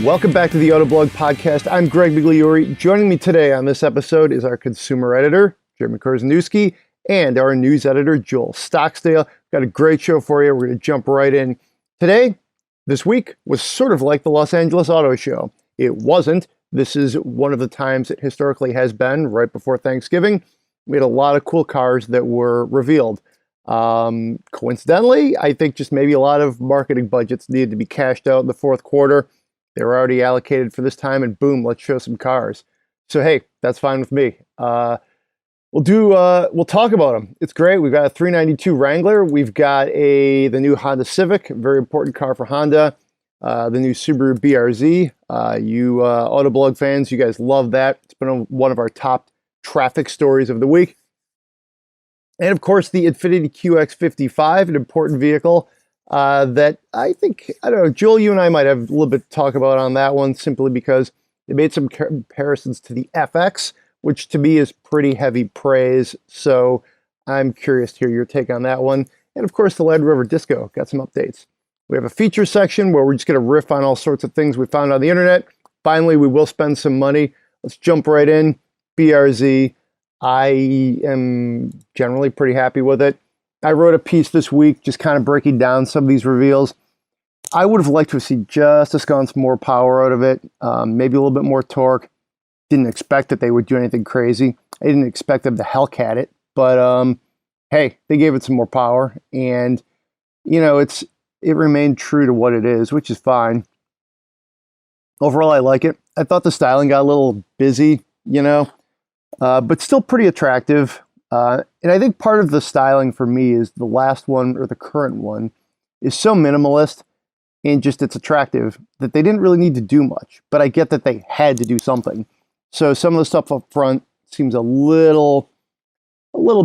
Welcome back to the Autoblog Podcast. I'm Greg Migliore. Joining me today on this episode is our consumer editor, Jeremy Korzeniewski, and our news editor, Joel Stocksdale. Got a great show for you. We're going to jump right in. Today, this week, was sort of like the Los Angeles Auto Show. It wasn't. This is one of the times it historically has been, right before Thanksgiving. We had a lot of cool cars that were revealed. Coincidentally, I think just maybe a lot of marketing budgets needed to be cashed out in the fourth quarter. They were already allocated for this time, and boom, let's show some cars. So hey, that's fine with me. We'll talk about them. It's great. We've got a 392 Wrangler. We've got the new Honda Civic, a very important car for Honda. The new Subaru BRZ. You Autoblog fans, you guys love that. It's been one of our top traffic stories of the week. And of course, the Infiniti Qx55, an important vehicle that I don't know, Joel, you and I might have a little bit to talk about on that one, simply because they made some comparisons to the FX, which to me is pretty heavy praise. So I'm curious to hear your take on that one. And of course, the Land Rover Disco got some updates. We have a feature section where we're just going to riff on all sorts of things we found on the internet. Finally, we will spend some money. Let's jump right in. BRZ. I am generally pretty happy with it. I wrote a piece this week just kind of breaking down some of these reveals. I would have liked to see just a sconce more power out of it, maybe a little bit more torque. Didn't expect that they would do anything crazy. I didn't expect them to Hellcat it, but hey, they gave it some more power, and you know, it remained true to what it is, which is fine. Overall, I like it. I thought the styling got a little busy, but still pretty attractive. And I think part of the styling for me is the last one, or the current one, is so minimalist and just it's attractive that they didn't really need to do much. But I get that they had to do something. So some of the stuff up front seems a little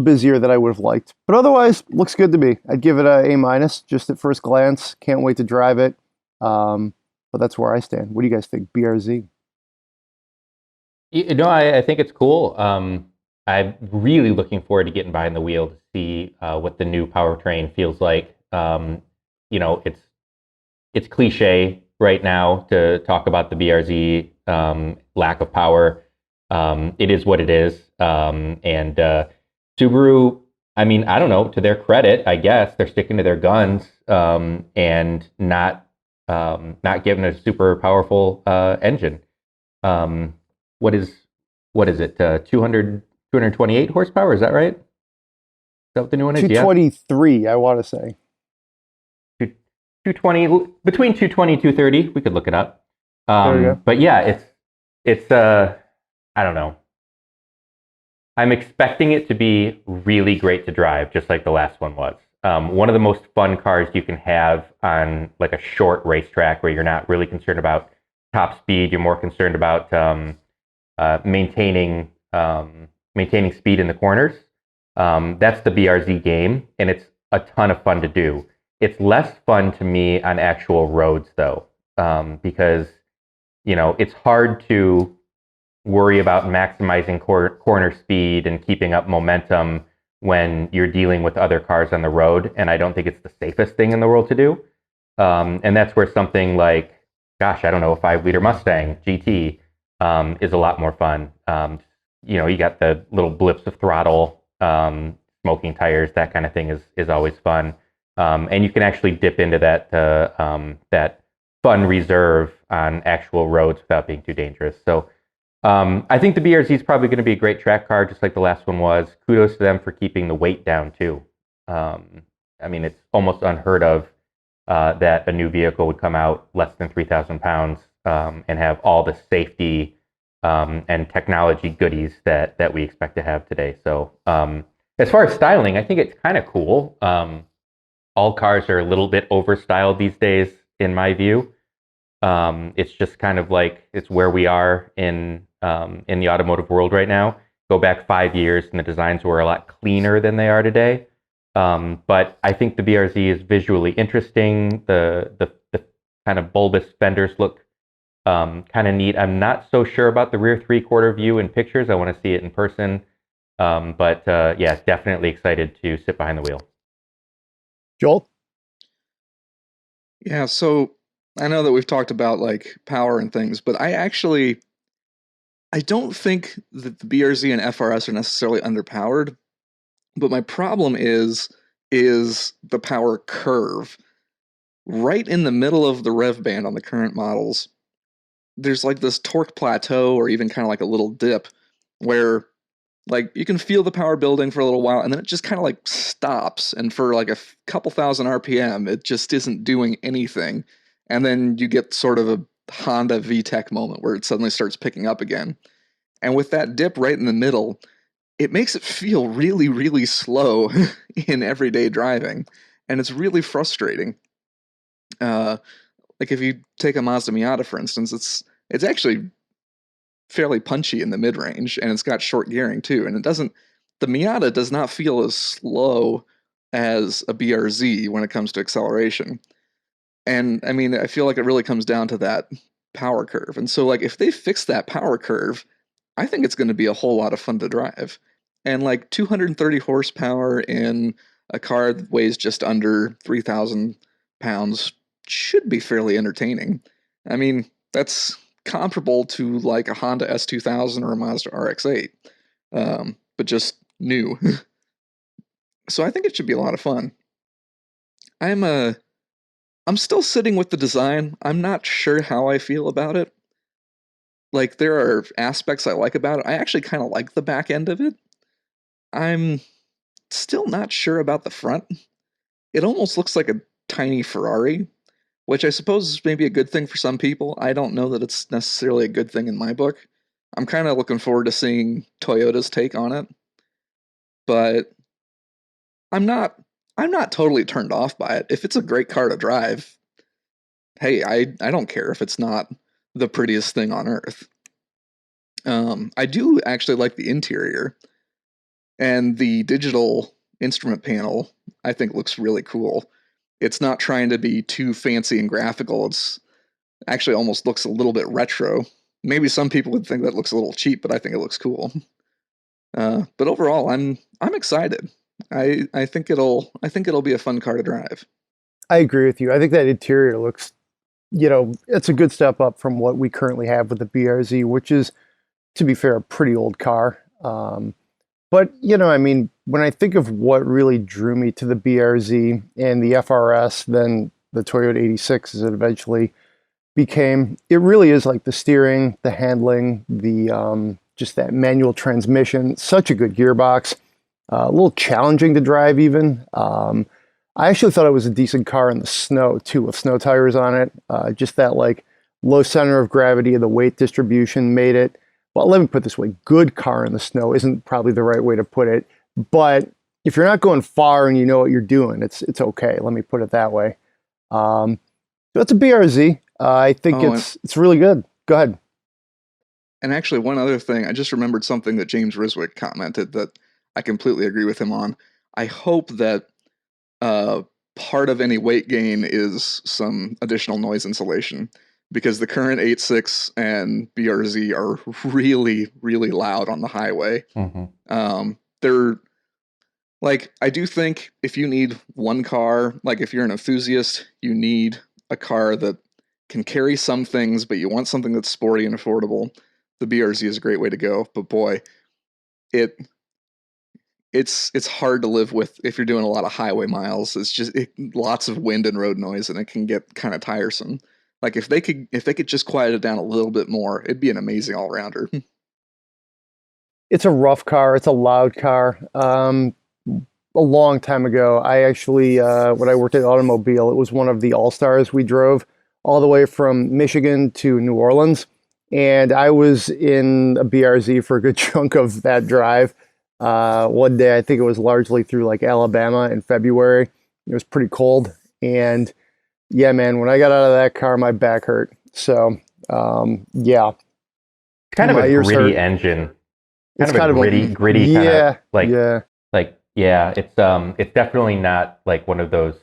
busier than I would have liked. But otherwise, looks good to me. I'd give it a A-, just at first glance. Can't wait to drive it. But that's where I stand. What do you guys think, BRZ? I think it's cool. I'm really looking forward to getting behind the wheel to see what the new powertrain feels like. It's cliche right now to talk about the BRZ lack of power. It is what it is. And Subaru, I mean, I don't know, to their credit, I guess they're sticking to their guns and not giving a super powerful engine. What is it? 228 horsepower, is that right? Is that what the new one is? 223, yeah. I want to say. 220, between 220 and 230, we could look it up. But yeah, it's I don't know. I'm expecting it to be really great to drive, just like the last one was. One of the most fun cars you can have on like a short racetrack where you're not really concerned about top speed. You're more concerned about maintaining speed in the corners. That's the BRZ game, and it's a ton of fun to do. It's less fun to me on actual roads, though, because it's hard to worry about maximizing corner speed and keeping up momentum when you're dealing with other cars on the road, and I don't think it's the safest thing in the world to do. And that's where something like, gosh, I don't know, a 5-liter Mustang GT is a lot more fun. You got the little blips of throttle, smoking tires, that kind of thing is always fun. And you can actually dip into that fun reserve on actual roads without being too dangerous. So I think the BRZ is probably going to be a great track car, just like the last one was. Kudos to them for keeping the weight down too. I mean, it's almost unheard of that a new vehicle would come out less than 3,000 pounds and have all the safety and technology goodies that we expect to have today. So as far as styling, I think it's kind of cool. All cars are a little bit over-styled these days, in my view. It's just kind of like it's where we are in the automotive world right now. Go back 5 years and the designs were a lot cleaner than they are today. But I think the BRZ is visually interesting. The kind of bulbous fenders look kind of neat. I'm not so sure about the rear three-quarter view in pictures. I want to see it in person. But yeah, definitely excited to sit behind the wheel. Joel? Yeah, so I know that we've talked about like power and things, but I don't think that the BRZ and FRS are necessarily underpowered. But my problem is the power curve. Right in the middle of the rev band on the current models, there's like this torque plateau or even kind of like a little dip where like you can feel the power building for a little while and then it just kind of like stops, and for like a couple thousand RPM it just isn't doing anything, and then you get sort of a Honda VTEC moment where it suddenly starts picking up again. And with that dip right in the middle, it makes it feel really, really slow in everyday driving, and it's really frustrating. Uh, like if you take a Mazda Miata, for instance, it's actually fairly punchy in the mid range, and it's got short gearing too. And the Miata does not feel as slow as a BRZ when it comes to acceleration. And I mean, I feel like it really comes down to that power curve. And so, like, if they fix that power curve, I think it's going to be a whole lot of fun to drive. And like 230 horsepower in a car that weighs just under 3,000 pounds should be fairly entertaining. I mean, that's comparable to like a Honda S2000 or a Mazda RX-8, but just new. So I think it should be a lot of fun. I'm still sitting with the design. I'm not sure how I feel about it. Like, there are aspects I like about it. I actually kind of like the back end of it. I'm still not sure about the front. It almost looks like a tiny Ferrari, which I suppose is maybe a good thing for some people. I don't know that it's necessarily a good thing in my book. I'm kind of looking forward to seeing Toyota's take on it. But I'm not totally turned off by it. If it's a great car to drive, hey, I don't care if it's not the prettiest thing on earth. I do actually like the interior, and the digital instrument panel I think looks really cool. It's not trying to be too fancy and graphical. It's actually almost looks a little bit retro. Maybe some people would think that looks a little cheap, but I think it looks cool. But overall, I'm excited. I think it'll be a fun car to drive. I agree with you. I think that interior looks, it's a good step up from what we currently have with the BRZ, which is, to be fair, a pretty old car. But, I mean, when I think of what really drew me to the BRZ and the FRS, then the Toyota 86 as it eventually became, it really is like the steering, the handling, the just that manual transmission, such a good gearbox, a little challenging to drive even. I actually thought it was a decent car in the snow too, with snow tires on it. Just that like low center of gravity of the weight distribution made it, well, let me put it this way, good car in the snow isn't probably the right way to put it, but if you're not going far and you know what you're doing, it's okay. Let me put it that way. So it's a BRZ. I think it's really good. Go ahead. And actually, one other thing, I just remembered something that James Riswick commented that I completely agree with him on. I hope that part of any weight gain is some additional noise insulation, because the current 8.6 and BRZ are really, really loud on the highway. Mm-hmm. They're like, I do think if you need one car, like if you're an enthusiast, you need a car that can carry some things, but you want something that's sporty and affordable. The BRZ is a great way to go, but boy, it's hard to live with if you're doing a lot of highway miles. It's just lots of wind and road noise, and it can get kind of tiresome. Like if they could just quiet it down a little bit more, it'd be an amazing all rounder. It's a rough car. It's a loud car. A long time ago, I actually, when I worked at Automobile, it was one of the All-Stars we drove all the way from Michigan to New Orleans. And I was in a BRZ for a good chunk of that drive. One day, I think it was largely through like Alabama in February. It was pretty cold. And yeah, man, when I got out of that car, my back hurt. So, yeah. It's kind of a gritty engine. Kind of a gritty yeah, kind of it's definitely not like one of those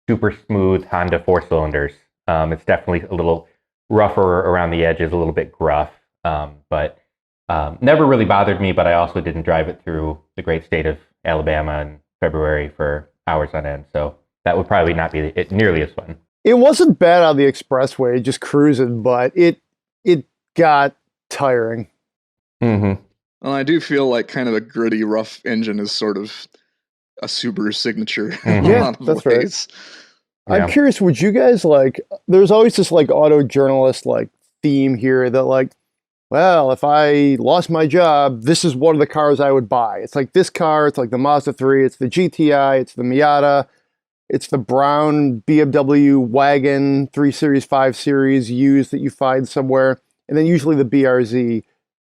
super smooth Honda 4-cylinders. It's definitely a little rougher around the edges, a little bit gruff, but never really bothered me. But I also didn't drive it through the great state of Alabama in February for hours on end, so that would probably not be nearly as fun. It wasn't bad on the expressway, just cruising, but it got tiring. Mm-hmm. Well, I do feel like kind of a gritty, rough engine is sort of a Subaru signature in a Yeah, lot of that's right. ways. I'm Yeah. curious, would you guys like, there's always this like auto journalist like theme here that like, well, if I lost my job, this is one of the cars I would buy. It's like this car, it's like the Mazda 3, it's the GTI, it's the Miata, it's the brown BMW Wagon 3 Series, 5 Series used that you find somewhere, and then usually the BRZ.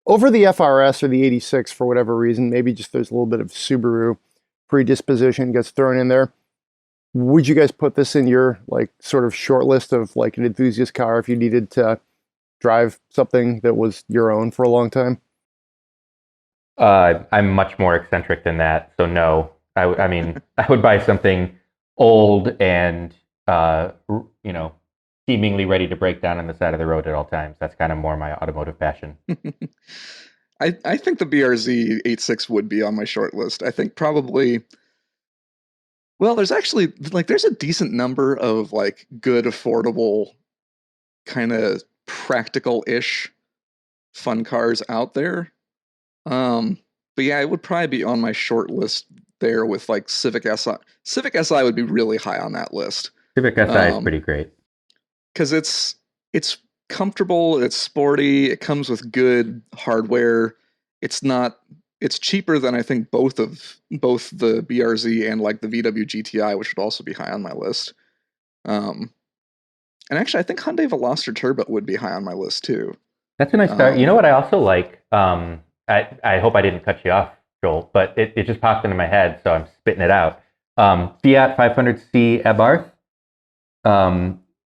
Over the FRS or the 86 for whatever reason, maybe just there's a little bit of Subaru predisposition gets thrown in there. Would you guys put this in your like sort of short list of like an enthusiast car if you needed to drive something that was your own for a long time? I'm much more eccentric than that, so no. I mean, I would buy something old and seemingly ready to break down on the side of the road at all times. That's kind of more my automotive passion. I think the BRZ 86 would be on my short list. I think probably. Well, there's actually like there's a decent number of like good, affordable, kind of practical-ish fun cars out there. But yeah, it would probably be on my short list there with like Civic Si. Civic Si would be really high on that list Civic Si is pretty great. because it's comfortable, it's sporty, it comes with good hardware. It's cheaper than I think both the BRZ and like the VW GTI, which would also be high on my list. And actually, I think Hyundai Veloster Turbo would be high on my list too. That's a nice start. You know what I also like? I hope I didn't cut you off, Joel, but it just popped into my head, so I'm spitting it out. Fiat 500C Abarth.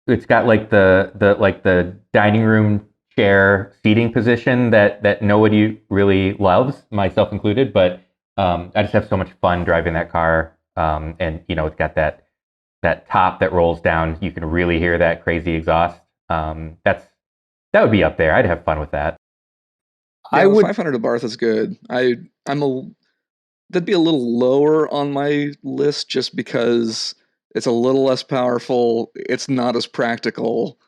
It's got like the dining room chair seating position that nobody really loves, myself included. But I just have so much fun driving that car, and it's got that top that rolls down. You can really hear that crazy exhaust. That would be up there. I'd have fun with that. Yeah, I would. 500 Abarth is good. That'd be a little lower on my list just because it's a little less powerful. It's not as practical.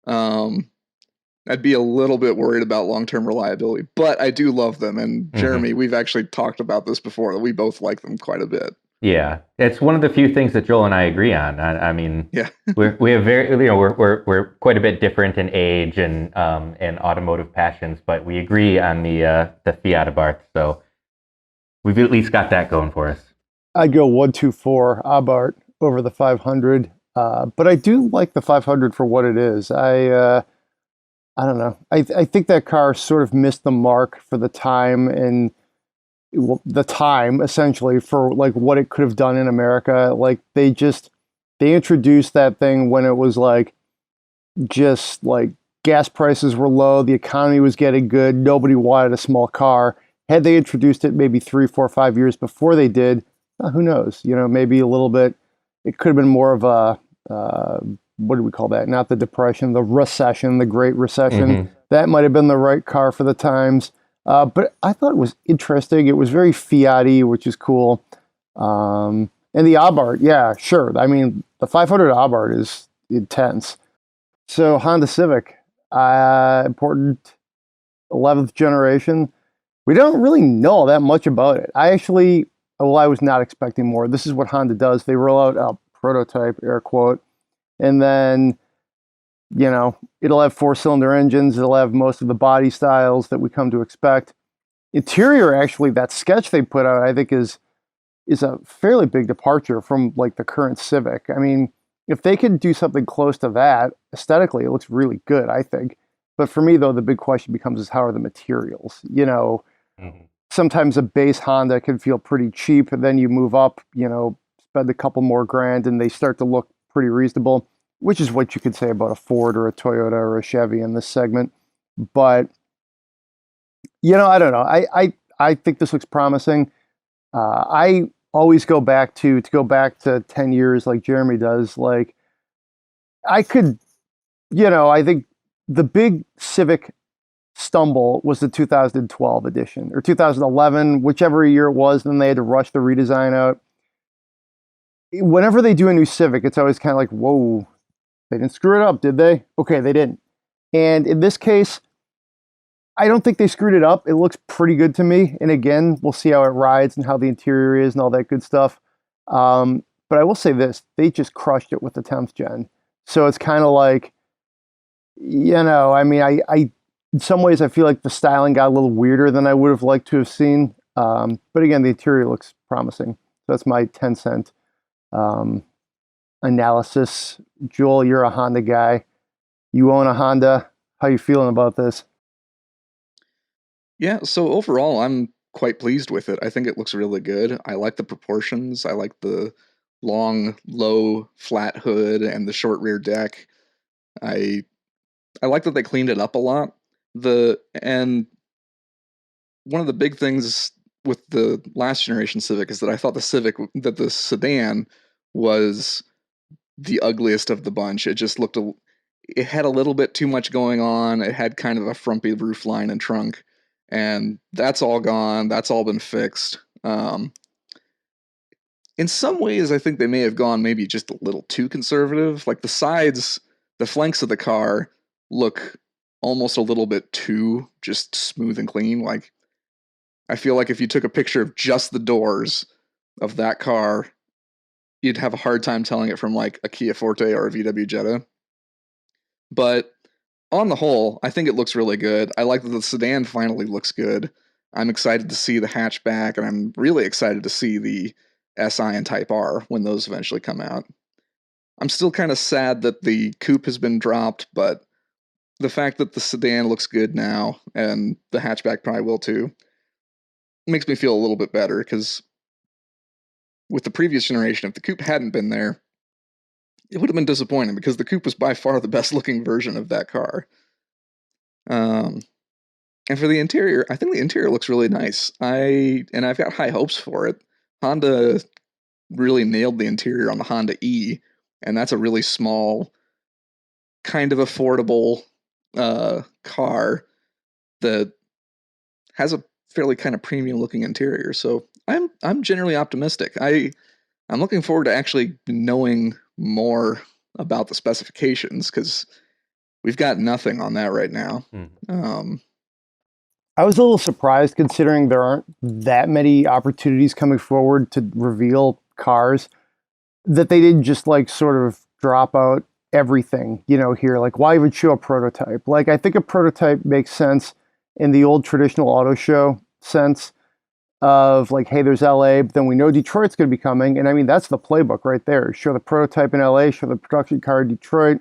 I'd be a little bit worried about long-term reliability, but I do love them. And Jeremy, we've actually talked about this before. We both like them quite a bit. Yeah, it's one of the few things that Joel and I agree on. I mean, yeah, we have we're quite a bit different in age and automotive passions, but we agree on the Fiat Abarth. So we've at least got that going for us. I'd go 124 Abarth over the 500, but I do like the 500 for what it is. I don't know. I think that car sort of missed the mark for the time and the time essentially for like what it could have done in America. Like they introduced that thing when it was like just like gas prices were low, the economy was getting good, nobody wanted a small car. Had they introduced it maybe 3, 4, 5 years before they did, who knows? Maybe a little bit. It could have been more of a what do we call that? Not the depression, the recession, the Great Recession. Mm-hmm. That might have been the right car for the times. But I thought it was interesting. It was very Fiat-y, which is cool. And the Abarth, yeah, sure. I mean, the 500 Abarth is intense. So Honda Civic, important 11th generation. We don't really know that much about it. I was not expecting more. This is what Honda does. They roll out a prototype, air quote, and then it'll have 4-cylinder engines. It'll have most of the body styles that we come to expect. Interior, actually, that sketch they put out, I think is a fairly big departure from like the current Civic. I mean, if they could do something close to that, aesthetically, it looks really good, I think. But for me, though, the big question becomes is how are the materials? Sometimes a base Honda can feel pretty cheap, and then you move up, spend a couple more grand, and they start to look pretty reasonable, which is what you could say about a Ford or a Toyota or a Chevy in this segment. But, I don't know. I think this looks promising. I always go back to 10 years like Jeremy does. Like, I could, I think the big Civic stumble was the 2012 edition or 2011, whichever year it was. Then they had to rush the redesign out. Whenever they do a new Civic, it's always kind of like, whoa, They didn't screw it up, did they? Okay, they didn't. And in this case, I don't think they screwed it up. It looks pretty good to me. And again, we'll see how it rides and how the interior is and all that good stuff. But I will say this, they just crushed it with the 10th gen. So it's kind of like, I mean, I in some ways I feel like the styling got a little weirder than I would have liked to have seen. But again, the interior looks promising. So that's my 10-cent analysis. Joel, you're a Honda guy. You own a Honda. How you feeling about this? Yeah, so overall, I'm quite pleased with it. I think it looks really good. I like the proportions. I like the long, low, flat hood and the short rear deck. I like that they cleaned it up a lot. And one of the big things with the last generation Civic is that I thought the sedan was the ugliest of the bunch. It just it had a little bit too much going on. It had kind of a frumpy roof line and trunk, and that's all gone. That's all been fixed. In some ways, I think they may have gone maybe just a little too conservative. Like the flanks of the car look almost a little bit too just smooth and clean. Like, I feel like if you took a picture of just the doors of that car, you'd have a hard time telling it from like a Kia Forte or a VW Jetta. But on the whole, I think it looks really good. I like that the sedan finally looks good. I'm excited to see the hatchback, and I'm really excited to see the SI and Type R when those eventually come out. I'm still kind of sad that the coupe has been dropped, but the fact that the sedan looks good now, and the hatchback probably will too, makes me feel a little bit better, because with the previous generation, if the coupe hadn't been there, it would have been disappointing, because the coupe was by far the best looking version of that car. And for the interior, I think the interior looks really nice. I've got high hopes for it. Honda really nailed the interior on the Honda E, and that's a really small, kind of affordable car that has a fairly kind of premium looking interior. So I'm generally optimistic. I'm looking forward to actually knowing more about the specifications, because we've got nothing on that right now. I was a little surprised considering there aren't that many opportunities coming forward to reveal cars, that they didn't just like sort of drop out everything, here. Like, why even show a prototype? Like, I think a prototype makes sense in the old traditional auto show sense of like, hey, there's LA, but then we know Detroit's going to be coming. And I mean, that's the playbook right there. Show the prototype in LA, show the production car in Detroit.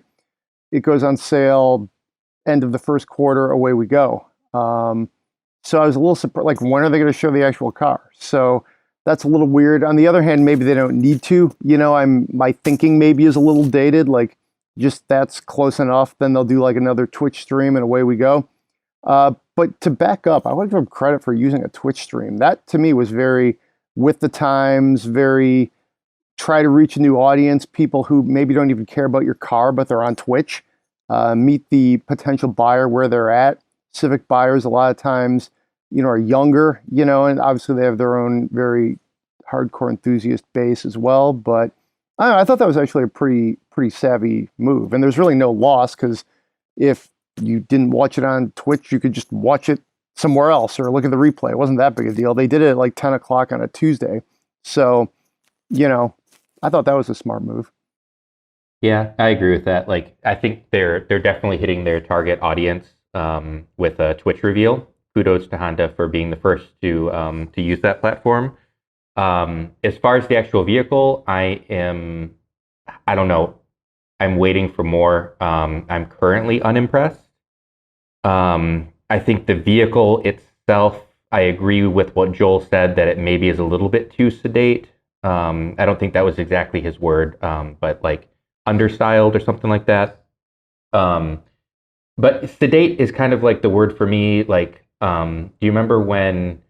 It goes on sale end of the first quarter, away we go. So I was a little surprised, like, when are they going to show the actual car? So that's a little weird. On the other hand, maybe they don't need to. My thinking maybe is a little dated, like, just that's close enough. Then they'll do like another Twitch stream and away we go. But to back up, I want to give them credit for using a Twitch stream. That to me was very with the times, very try to reach a new audience, people who maybe don't even care about your car, but they're on Twitch. Meet the potential buyer where they're at. Civic buyers a lot of times, are younger, and obviously they have their own very hardcore enthusiast base as well. But I don't know, I thought that was actually a pretty savvy move. And there's really no loss, because if you didn't watch it on Twitch, you could just watch it somewhere else or look at the replay. It wasn't that big a deal. They did it at like 10 o'clock on a Tuesday. So, I thought that was a smart move. Yeah, I agree with that. Like, I think they're definitely hitting their target audience with a Twitch reveal. Kudos to Honda for being the first to use that platform. As far as the actual vehicle, I don't know. I'm waiting for more. I'm currently unimpressed. I think the vehicle itself, I agree with what Joel said, that it maybe is a little bit too sedate. I don't think that was exactly his word, but like understyled or something like that. But sedate is kind of like the word for me. Like, do you remember when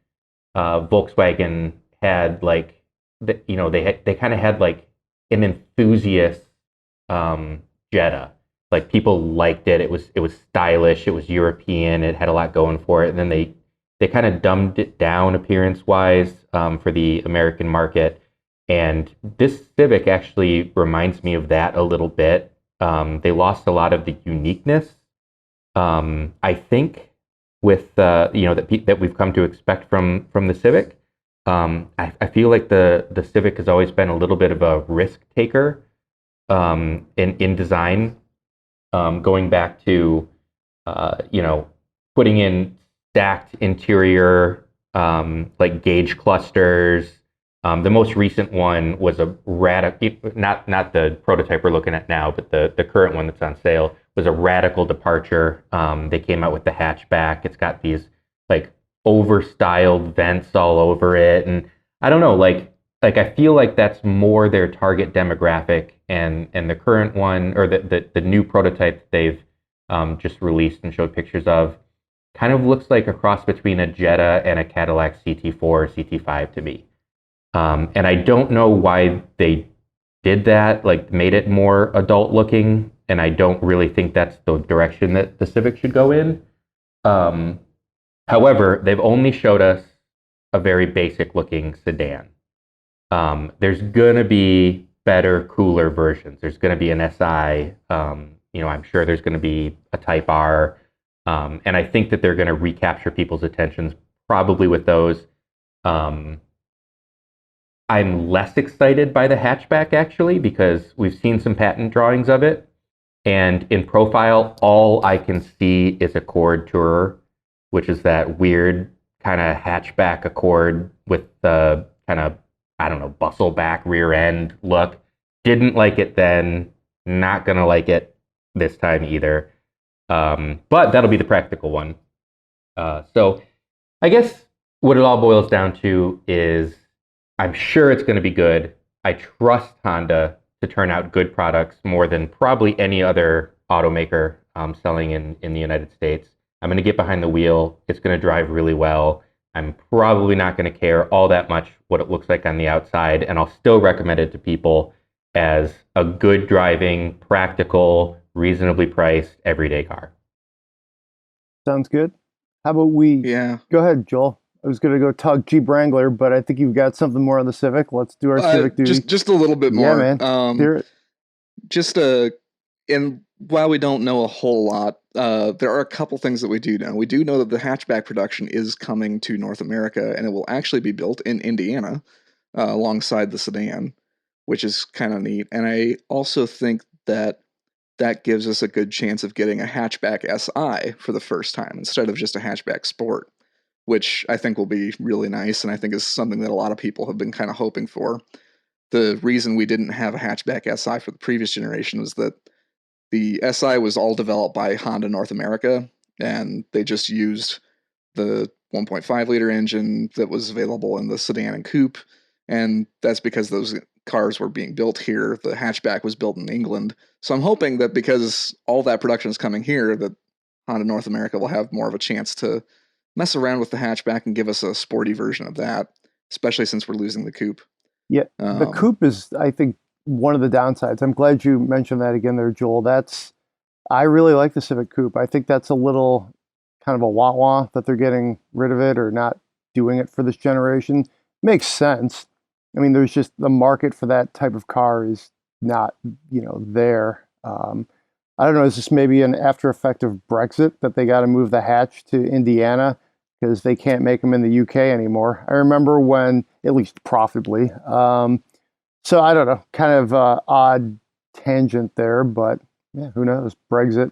Volkswagen had like, they kind of had like an enthusiast Jetta. Like, people liked it. It was stylish. It was European. It had a lot going for it. And then they kind of dumbed it down appearance wise for the American market. And this Civic actually reminds me of that a little bit. They lost a lot of the uniqueness. I think with that we've come to expect from the Civic. I feel like the Civic has always been a little bit of a risk taker in design, going back to putting in stacked interior like gauge clusters. The most recent one was a radical, not the prototype we're looking at now, but the current one that's on sale was a radical departure. They came out with the hatchback. It's got these like over-styled vents all over it, and I don't know, like I feel like that's more their target demographic, and the current one, or the new prototype that they've just released and showed pictures of, kind of looks like a cross between a Jetta and a Cadillac CT4 or CT5 to me. And I don't know why they did that, like made it more adult looking, and I don't really think that's the direction that the Civic should go in. However, they've only showed us a very basic looking sedan. There's gonna be better, cooler versions. There's gonna be an SI. I'm sure there's gonna be a Type R, and I think that they're gonna recapture people's attentions probably with those. I'm less excited by the hatchback actually, because we've seen some patent drawings of it, and in profile, all I can see is Accord Tourer, which is that weird kind of hatchback Accord with the kind of, I don't know, bustle back rear end look. Didn't like it then, not gonna like it this time either. But that'll be the practical one. So I guess what it all boils down to is I'm sure it's going to be good. I trust Honda to turn out good products more than probably any other automaker selling in the United States. I'm going to get behind the wheel. It's going to drive really well. I'm probably not going to care all that much what it looks like on the outside, and I'll still recommend it to people as a good driving, practical, reasonably priced, everyday car. Sounds good. How about we? Yeah. Go ahead, Joel. I was going to go talk Jeep Wrangler, but I think you've got something more on the Civic. Let's do our Civic duty. Just a little bit more. Yeah, man. Hear it. And while we don't know a whole lot, there are a couple things that we do know. We do know that the hatchback production is coming to North America, and it will actually be built in Indiana alongside the sedan, which is kind of neat. And I also think that gives us a good chance of getting a hatchback SI for the first time instead of just a hatchback Sport, which I think will be really nice, and I think is something that a lot of people have been kind of hoping for. The reason we didn't have a hatchback SI for the previous generation was that the SI was all developed by Honda North America, and they just used the 1.5 liter engine that was available in the sedan and coupe, and that's because those cars were being built here. The hatchback was built in England, so I'm hoping that because all that production is coming here, that Honda North America will have more of a chance to mess around with the hatchback and give us a sporty version of that, especially since we're losing the coupe. Yeah, the coupe is, I think, one of the downsides. I'm glad you mentioned that again there, Joel. I really like the Civic Coupe. I think that's a little kind of a wah-wah that they're getting rid of it or not doing it for this generation. Makes sense. I mean, there's just the market for that type of car is not, there. I don't know, is this maybe an after effect of Brexit that they got to move the hatch to Indiana because they can't make them in the UK anymore? I remember when, at least profitably. So I don't know, kind of odd tangent there, but yeah, who knows? Brexit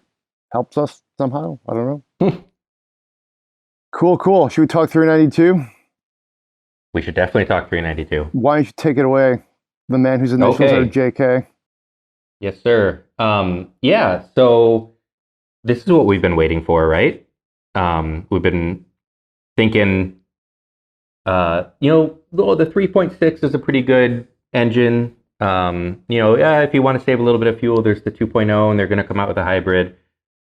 helps us somehow. I don't know. Cool. Should we talk 392? We should definitely talk 392. Why don't you take it away? The man whose initials are JK. Yes, sir. Yeah, so this is what we've been waiting for, right? We've been thinking, the 3.6 is a pretty good engine. If you want to save a little bit of fuel, there's the 2.0, and they're going to come out with a hybrid.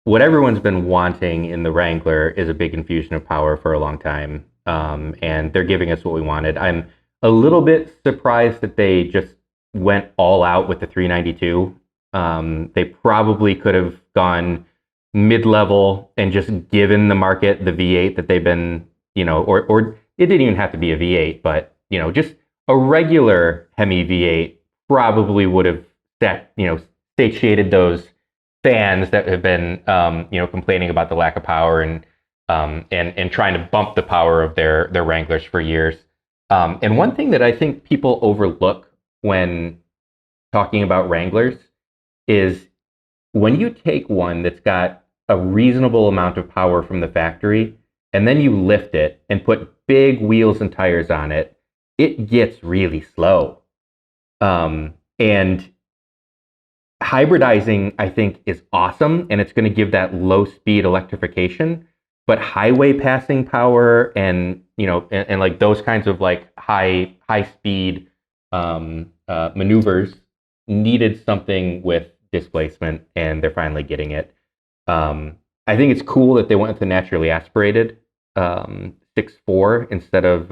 What everyone's been wanting in the Wrangler is a big infusion of power for a long time, and they're giving us what we wanted. I'm a little bit surprised that they just went all out with the 392. They probably could have gone mid-level and just given the market the V8 that they've been, or it didn't even have to be a V8, but, just a regular Hemi V8 probably would have satiated those fans that have been complaining about the lack of power and trying to bump the power of their Wranglers for years. And one thing that I think people overlook when talking about Wranglers is when you take one that's got a reasonable amount of power from the factory, and then you lift it and put big wheels and tires on it, it gets really slow. And hybridizing, I think, is awesome, and it's going to give that low-speed electrification. But highway passing power and like those kinds of like high speed maneuvers needed something with displacement, and they're finally getting it. I think it's cool that they went with the naturally aspirated 6.4 instead of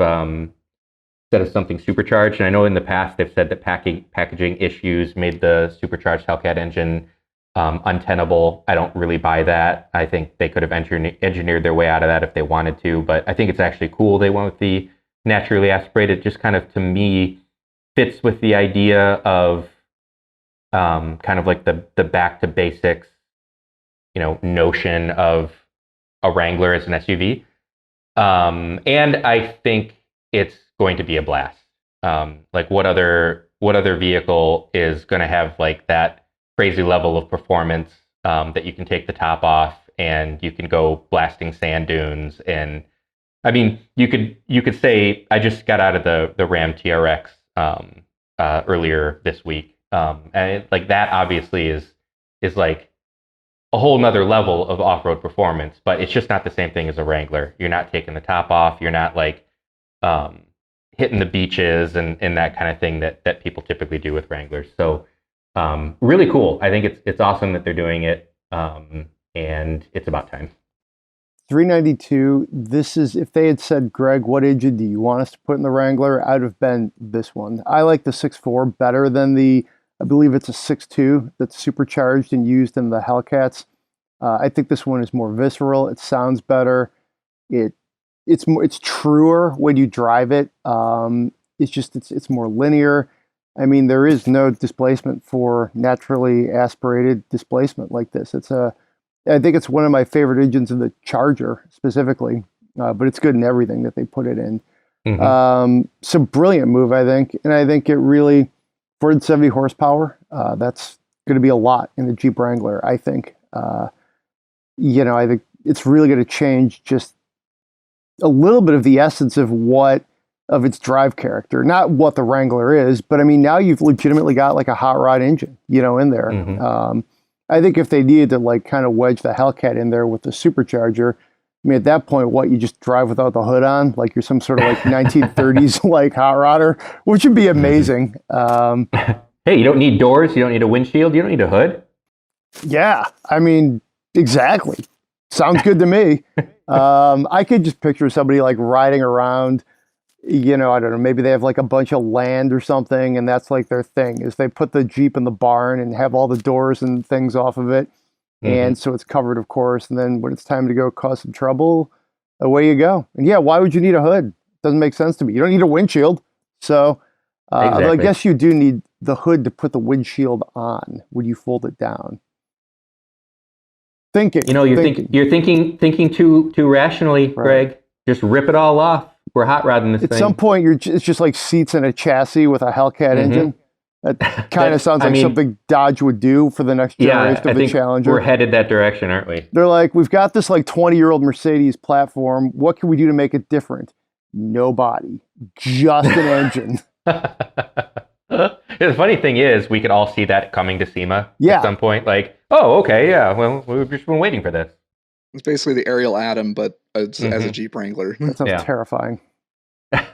something supercharged. And I know in the past they've said that packaging issues made the supercharged Hellcat engine untenable. I don't really buy that. I think they could have engineered their way out of that if they wanted to, but I think it's actually cool they went with the naturally aspirated. Just kind of, to me, fits with the idea of kind of like the back to basics, notion of a Wrangler as an SUV. And I think it's going to be a blast. Like what other vehicle is going to have like that crazy level of performance that you can take the top off and you can go blasting sand dunes? And I mean, you could say I just got out of the Ram TRX earlier this week, and like that obviously is like a whole nother level of off-road performance, but it's just not the same thing as a Wrangler. You're not taking the top off. You're not like hitting the beaches and that kind of thing that people typically do with Wranglers. So really cool. I think it's awesome that they're doing it, and it's about time. 392. This is, if they had said, Greg, what engine do you want us to put in the Wrangler? I'd have been this one. I like the 6.4 better than I believe it's a 6.2 that's supercharged and used in the Hellcats. I think this one is more visceral. It sounds better. It's truer when you drive it. It's more linear. I mean, there is no displacement for naturally aspirated displacement like this. I think it's one of my favorite engines in the Charger specifically, but it's good in everything that they put it in. Mm-hmm. So brilliant move, I think. And I think it really, 470 horsepower, that's going to be a lot in the Jeep Wrangler, I think. I think it's really going to change just a little bit of the essence of its drive character. Not what the Wrangler is, but I mean, now you've legitimately got like a hot rod engine, in there. Mm-hmm. I think if they needed to like kind of wedge the Hellcat in there with the supercharger, I mean, at that point, you just drive without the hood on, like you're some sort of like 1930s like hot rodder, which would be amazing. Hey, you don't need doors, you don't need a windshield, you don't need a hood. Yeah, I mean, exactly. Sounds good to me. I could just picture somebody like riding around, I don't know, maybe they have like a bunch of land or something, and that's like their thing, is they put the Jeep in the barn and have all the doors and things off of it. Mm-hmm. And so it's covered, of course. And then when it's time to go cause some trouble, away you go. And yeah, why would you need a hood? Doesn't make sense to me. You don't need a windshield. So exactly. I guess you do need the hood to put the windshield on when you fold it down. Thinking. You're thinking too rationally, right. Greg. Just rip it all off. We're hot rodding this thing. At some point, it's just like seats in a chassis with a Hellcat mm-hmm. engine. That kind of sounds like something Dodge would do for the next generation of the Challenger. We're headed that direction, aren't we? They're like, we've got this like 20-year-old Mercedes platform. What can we do to make it different? No body, just an engine. The funny thing is, we could all see that coming to SEMA at some point. Like, oh, okay, yeah, well, we've just been waiting for this. It's basically the Ariel Atom, but as a Jeep Wrangler. That sounds terrifying. I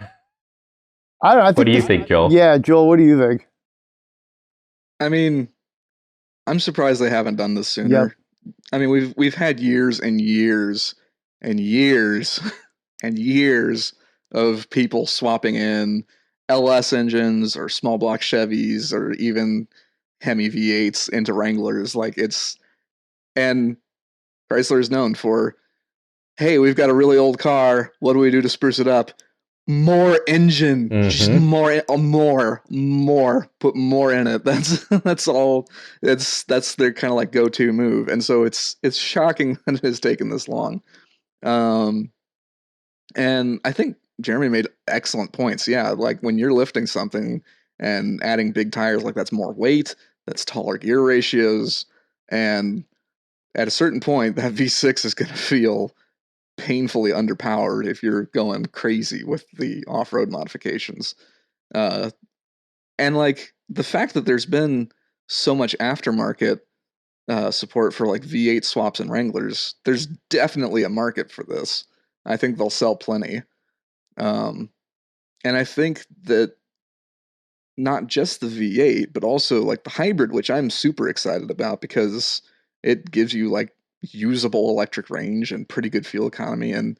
don't know. What do you think, Joel? Yeah, Joel, what do you think? I mean, I'm surprised they haven't done this sooner. Yep. I mean, we've had years and years and years and years of people swapping in LS engines or small block Chevys or even Hemi V8s into Wranglers. And Chrysler is known for, hey, we've got a really old car. What do we do to spruce it up? more engine, just Mhm. more, put more in it. That's all. That's their kind of like go-to move. And so it's shocking that it has taken this long. And I think Jeremy made excellent points. Yeah, like when you're lifting something and adding big tires, like that's more weight, that's taller gear ratios, and at a certain point, that V6 is going to feel painfully underpowered if you're going crazy with the off-road modifications. Uh, and like the fact that there's been so much aftermarket support for like V8 swaps and Wranglers, there's definitely a market for this. I think they'll sell plenty. And I think that not just the V8, but also like the hybrid, which I'm super excited about because it gives you like usable electric range and pretty good fuel economy. And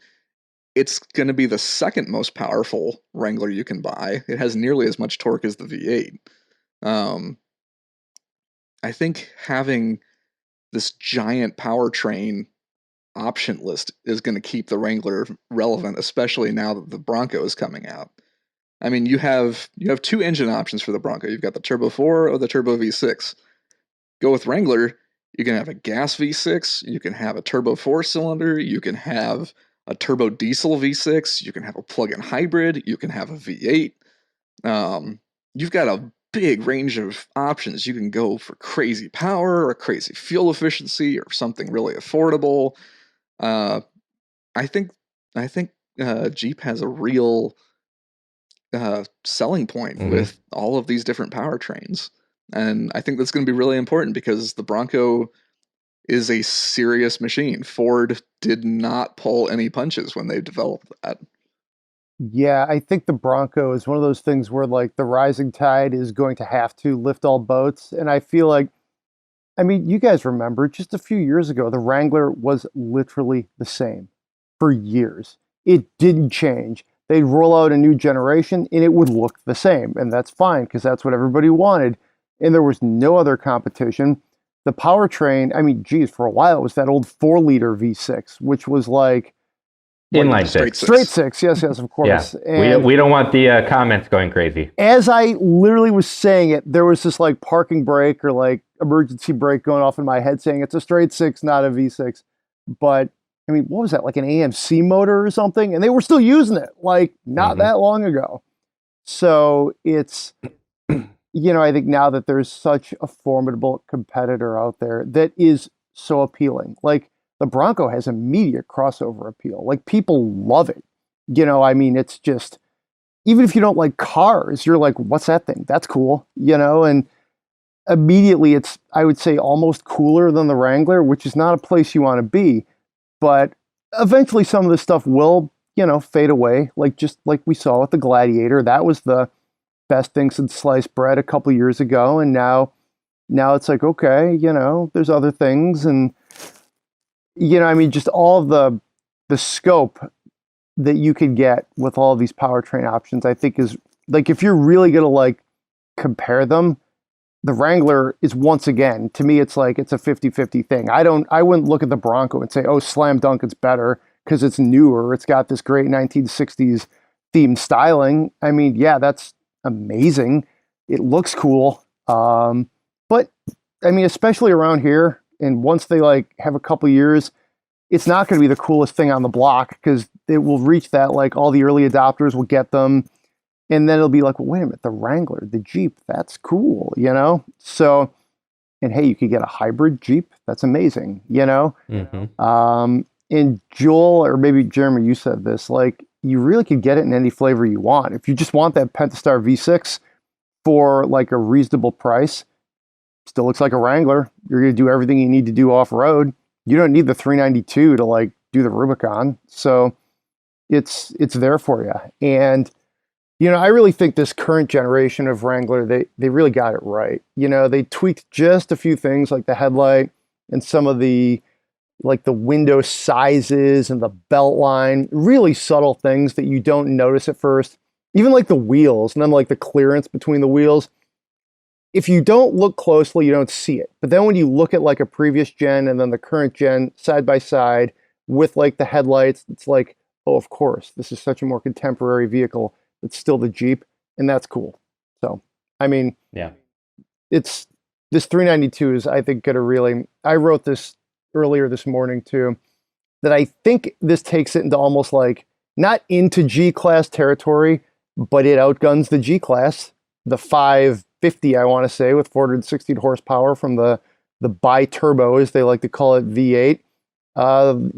it's going to be the second most powerful Wrangler you can buy. It has nearly as much torque as the V8. I think having this giant powertrain option list is going to keep the Wrangler relevant, especially now that the Bronco is coming out. I mean, you have two engine options for the Bronco. You've got the Turbo 4 or the Turbo V6. Go with Wrangler, you can have a gas V6, you can have a Turbo 4-cylinder, you can have a turbo diesel V6, you can have a plug-in hybrid, you can have a V8. You've got a big range of options. You can go for crazy power or crazy fuel efficiency or something really affordable. I think Jeep has a real selling point with all of these different powertrains. And I think that's going to be really important because the Bronco is a serious machine. Ford did not pull any punches when they developed that. Yeah, I think the Bronco is one of those things where like the rising tide is going to have to lift all boats. And I feel like, I mean, you guys remember just a few years ago, the Wrangler was literally the same for years. It didn't change. They'd roll out a new generation and it would look the same. And that's fine because that's what everybody wanted. And there was no other competition. The powertrain, I mean, geez, for a while it was that old 4-liter V6, which was like, Inline Straight six. straight six, yes, of course. Yeah. And We don't want the comments going crazy. as I literally was saying it, there was this like parking brake or like emergency brake going off in my head saying it's a straight six, not a V6. But I mean, what was that, like an AMC motor or something? And they were still using it like not that long ago. So it's, I think now that there's such a formidable competitor out there that is so appealing. Like the Bronco has immediate crossover appeal. Like people love it. I mean, it's just, even if you don't like cars, you're like, what's that thing? That's cool, and immediately it's, I would say, almost cooler than the Wrangler, which is not a place you want to be. But eventually some of this stuff will, fade away. Like just like we saw with the Gladiator, that was the best thing since sliced bread a couple of years ago. And now it's like, okay, there's other things. And, I mean, just all of the scope that you could get with all of these powertrain options, I think is like, if you're really going to like compare them, the Wrangler is, once again, to me, it's like, it's a 50-50 thing. I wouldn't look at the Bronco and say, oh, slam dunk, it's better because it's newer. It's got this great 1960s themed styling. I mean, yeah, that's amazing. It looks cool. But I mean, especially around here, and once they like have a couple years, it's not going to be the coolest thing on the block because it will reach that, like all the early adopters will get them. And then it'll be like, well, wait a minute, the Wrangler, the Jeep, that's cool, So, and hey, you could get a hybrid Jeep. That's amazing, And Joel, or maybe Jeremy, you said this, like you really could get it in any flavor you want. If you just want that Pentastar V6 for like a reasonable price, still looks like a Wrangler. You're going to do everything you need to do off-road. You don't need the 392 to like do the Rubicon. So it's there for you. And I really think this current generation of Wrangler, they really got it right. They tweaked just a few things like the headlight and some of the like the window sizes and the belt line, really subtle things that you don't notice at first. Even like the wheels and then like the clearance between the wheels. If you don't look closely, you don't see it. But then when you look at like a previous gen and then the current gen side by side with like the headlights, it's like, oh, of course, this is such a more contemporary vehicle. It's still the Jeep, and that's cool. So, I mean, Yeah. it's this 392 is, I think, going to really. I wrote this earlier this morning too, that I think this takes it into almost like not into G class territory, but it outguns the G class, the 550, I want to say, with 460 horsepower from the bi-turbo, as they like to call it, V8.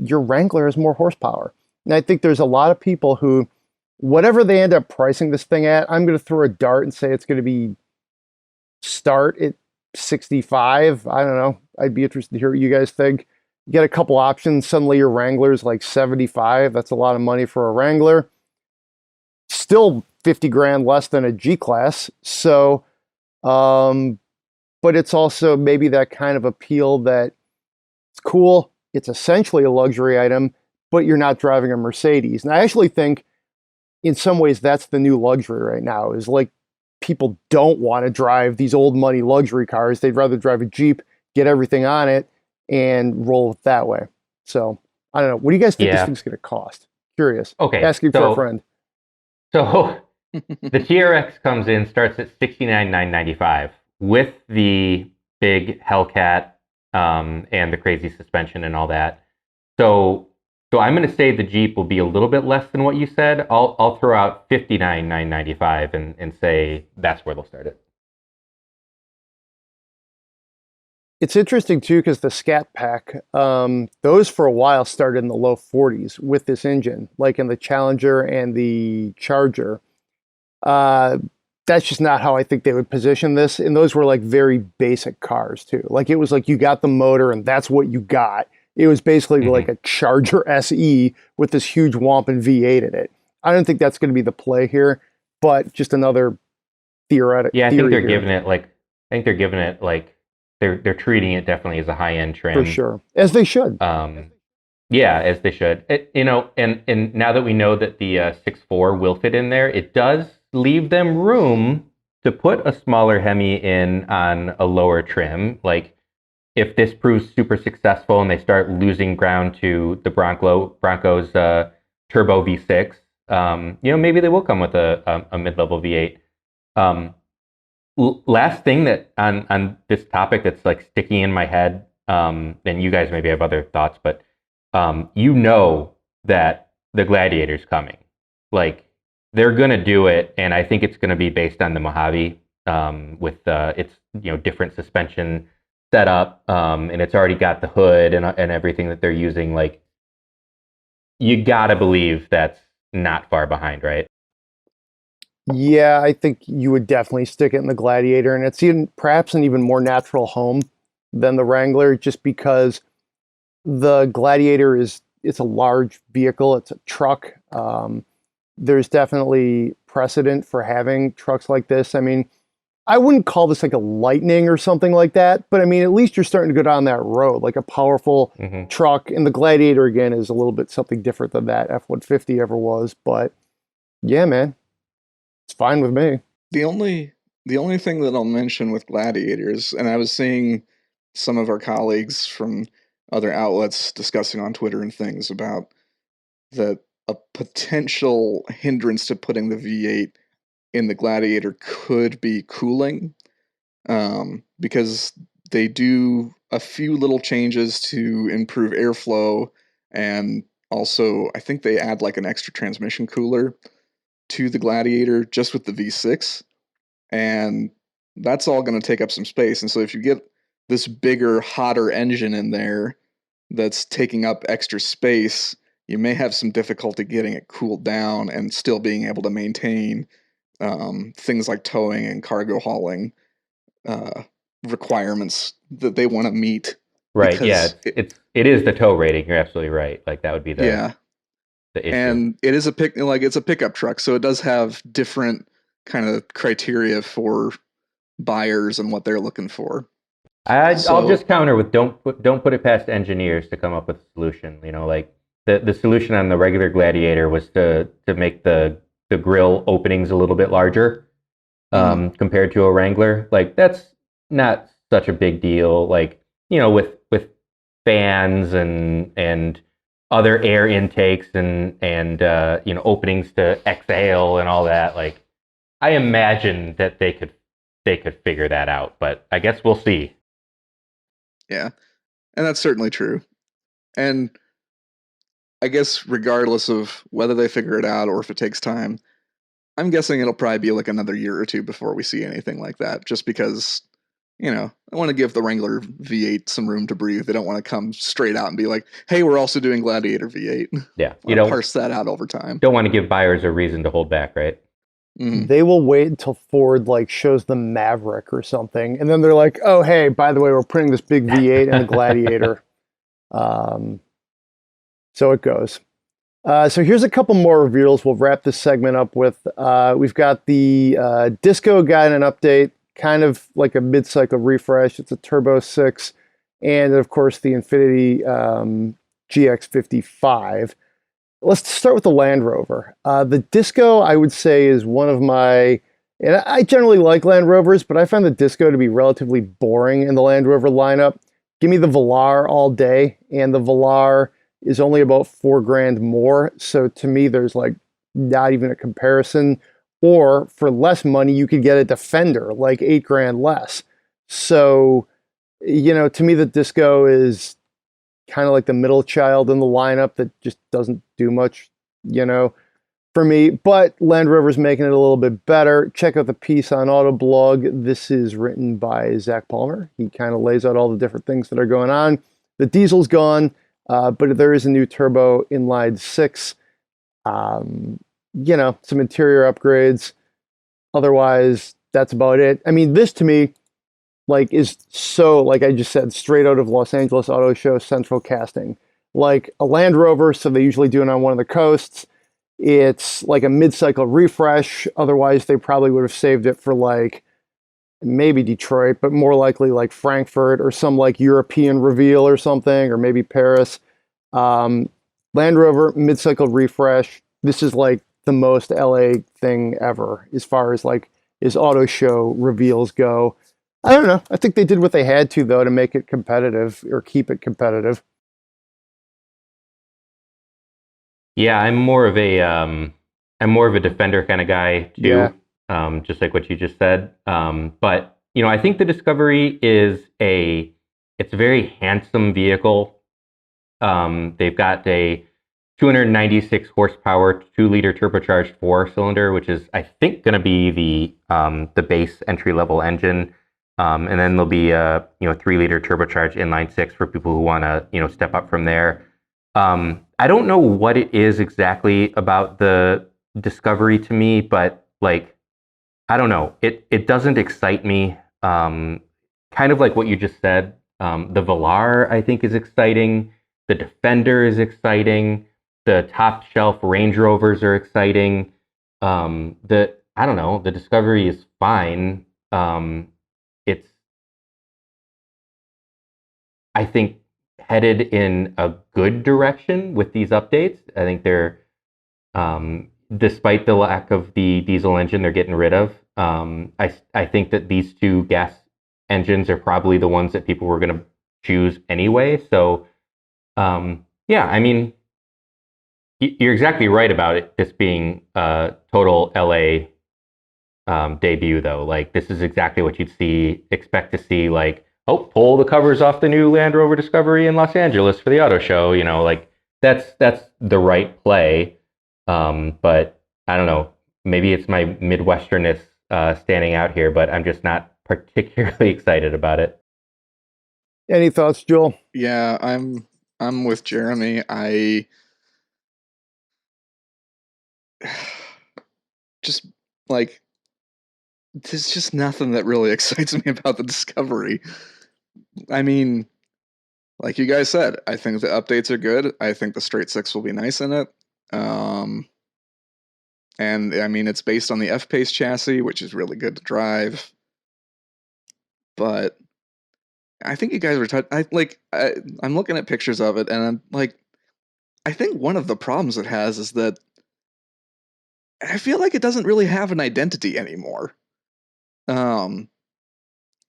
Your Wrangler has more horsepower. And I think there's a lot of people who, whatever they end up pricing this thing at, I'm going to throw a dart and say it's going to be start at 65. I don't know. I'd be interested to hear what you guys think. You get a couple options. Suddenly your Wrangler's like 75. That's a lot of money for a Wrangler. Still 50 grand less than a G class. So, but it's also maybe that kind of appeal that it's cool. It's essentially a luxury item, but you're not driving a Mercedes. And I actually think in some ways that's the new luxury right now, is like people don't want to drive these old money luxury cars. They'd rather drive a Jeep, get everything on it, and roll it that way. So I don't know. What do you guys think this thing's going to cost? Curious. Okay. Asking for a friend. So the TRX comes in, starts at $69,995 with the big Hellcat and the crazy suspension and all that. So I'm going to say the Jeep will be a little bit less than what you said. I'll throw out $59,995 and say that's where they'll start it. It's interesting too, because the Scat Pack, those for a while started in the low 40s with this engine, like in the Challenger and the Charger. That's just not how I think they would position this. And those were like very basic cars too. Like it was like you got the motor and that's what you got. It was basically like a Charger SE with this huge Wampin V8 in it. I don't think that's going to be the play here, but just another theoretic. Yeah, I think they're giving it like they're treating it definitely as a high-end trim. For sure. As they should. Yeah, as they should. And now that we know that the 6.4 will fit in there, it does leave them room to put a smaller Hemi in on a lower trim. Like, if this proves super successful and they start losing ground to the Bronco's turbo V6, maybe they will come with a mid-level V8. Last thing that on this topic that's like sticking in my head, and you guys maybe have other thoughts, but that the Gladiator's coming. Like, they're gonna do it, and I think it's gonna be based on the Mojave with its different suspension setup, and it's already got the hood and everything that they're using. Like, you gotta believe that's not far behind, right? Yeah, I think you would definitely stick it in the Gladiator, and it's perhaps an even more natural home than the Wrangler, just because the Gladiator it's a large vehicle, it's a truck. There's definitely precedent for having trucks like this. I mean, I wouldn't call this like a Lightning or something like that, but I mean, at least you're starting to go down that road, like a powerful truck. And the Gladiator, again, is a little bit something different than that F-150 ever was. But yeah, man, it's fine with me. The only thing that I'll mention with Gladiators, and I was seeing some of our colleagues from other outlets discussing on Twitter and things about that a potential hindrance to putting the V8 in the Gladiator could be cooling, because they do a few little changes to improve airflow, and also I think they add like an extra transmission cooler to the Gladiator just with the V6, and that's all going to take up some space. And so if you get this bigger, hotter engine in there that's taking up extra space, you may have some difficulty getting it cooled down and still being able to maintain things like towing and cargo hauling requirements that they want to meet. Right. Yeah. It is the tow rating. You're absolutely right. Like, that would be the issue. And it is it's a pickup truck, so it does have different kind of criteria for buyers and what they're looking for. I'll just counter with don't put it past engineers to come up with a solution. Like the solution on the regular Gladiator was to make the grill openings a little bit larger compared to a Wrangler. Like, that's not such a big deal. Like, with fans and other air intakes and openings to exhale and all that. Like, I imagine that they could figure that out, but I guess we'll see. Yeah, and that's certainly true. And I guess regardless of whether they figure it out or if it takes time, I'm guessing it'll probably be like another year or two before we see anything like that, just because, I want to give the Wrangler V8 some room to breathe. They don't want to come straight out and be like, hey, we're also doing Gladiator V8. Yeah, you don't parse that out over time. Don't want to give buyers a reason to hold back, right? Mm-hmm. They will wait until Ford shows the Maverick or something, and then they're like, "Oh, hey, by the way, we're putting this big V8 in the Gladiator." So it goes. So here's a couple more reveals. We'll wrap this segment up with. We've got the Disco got an update, kind of like a mid-cycle refresh. It's a Turbo 6, and of course the Infiniti Qx55. Let's start with the Land Rover. The Disco, I would say, is one of my, and I generally like Land Rovers, but I find the Disco to be relatively boring in the Land Rover lineup. Give me the Velar all day, and the Velar is only about $4,000 more. So to me, there's not even a comparison. Or for less money, you could get a Defender, like $8,000 less. So, to me, the Disco is kind of like the middle child in the lineup that just doesn't do much, for me. But Land Rover's making it a little bit better. Check out the piece on Autoblog. This is written by Zach Palmer. He kind of lays out all the different things that are going on. The diesel's gone, but there is a new turbo inline 6. Some interior upgrades. Otherwise, that's about it. I mean, this to me, is so, like I just said, straight out of Los Angeles Auto Show Central casting. Like a Land Rover, so they usually do it on one of the coasts. It's like a mid-cycle refresh. Otherwise, they probably would have saved it for maybe Detroit, but more likely Frankfurt or some European reveal or something, or maybe Paris. Land Rover, mid-cycle refresh. This is the most L.A. thing ever as far as as auto show reveals go. I don't know. I think they did what they had to, though, to make it competitive or keep it competitive. Yeah, I'm more of a Defender kind of guy too. Yeah. Just like what you just said. But I think the Discovery it's a very handsome vehicle. They've got a 296 horsepower, 2-liter turbocharged 4-cylinder, which is I think going to be the base entry level engine. And then there'll be a 3-liter turbocharged inline 6 for people who want to step up from there. I don't know what it is exactly about the Discovery to me, but I don't know. It doesn't excite me. Kind of like what you just said. The Velar I think is exciting. The Defender is exciting. The top shelf Range Rovers are exciting. I don't know. The Discovery is fine. It's, I think, headed in a good direction with these updates. I think they're, despite the lack of the diesel engine they're getting rid of, I think that these two gas engines are probably the ones that people were going to choose anyway. So, yeah, I mean, you're exactly right about it. This being a total LA debut, though. This is exactly what you'd expect to see. Pull the covers off the new Land Rover Discovery in Los Angeles for the auto show. That's the right play. But I don't know. Maybe it's my Midwesternness standing out here, but I'm just not particularly excited about it. Any thoughts, Joel? Yeah, I'm with Jeremy. I just there's just nothing that really excites me about the Discovery. I mean, like you guys said, I think the updates are good. I think the straight 6 will be nice in it. And I mean, it's based on the F-Pace chassis, which is really good to drive. But I think you guys were I'm looking at pictures of it, and I'm I think one of the problems it has is that I feel like it doesn't really have an identity anymore.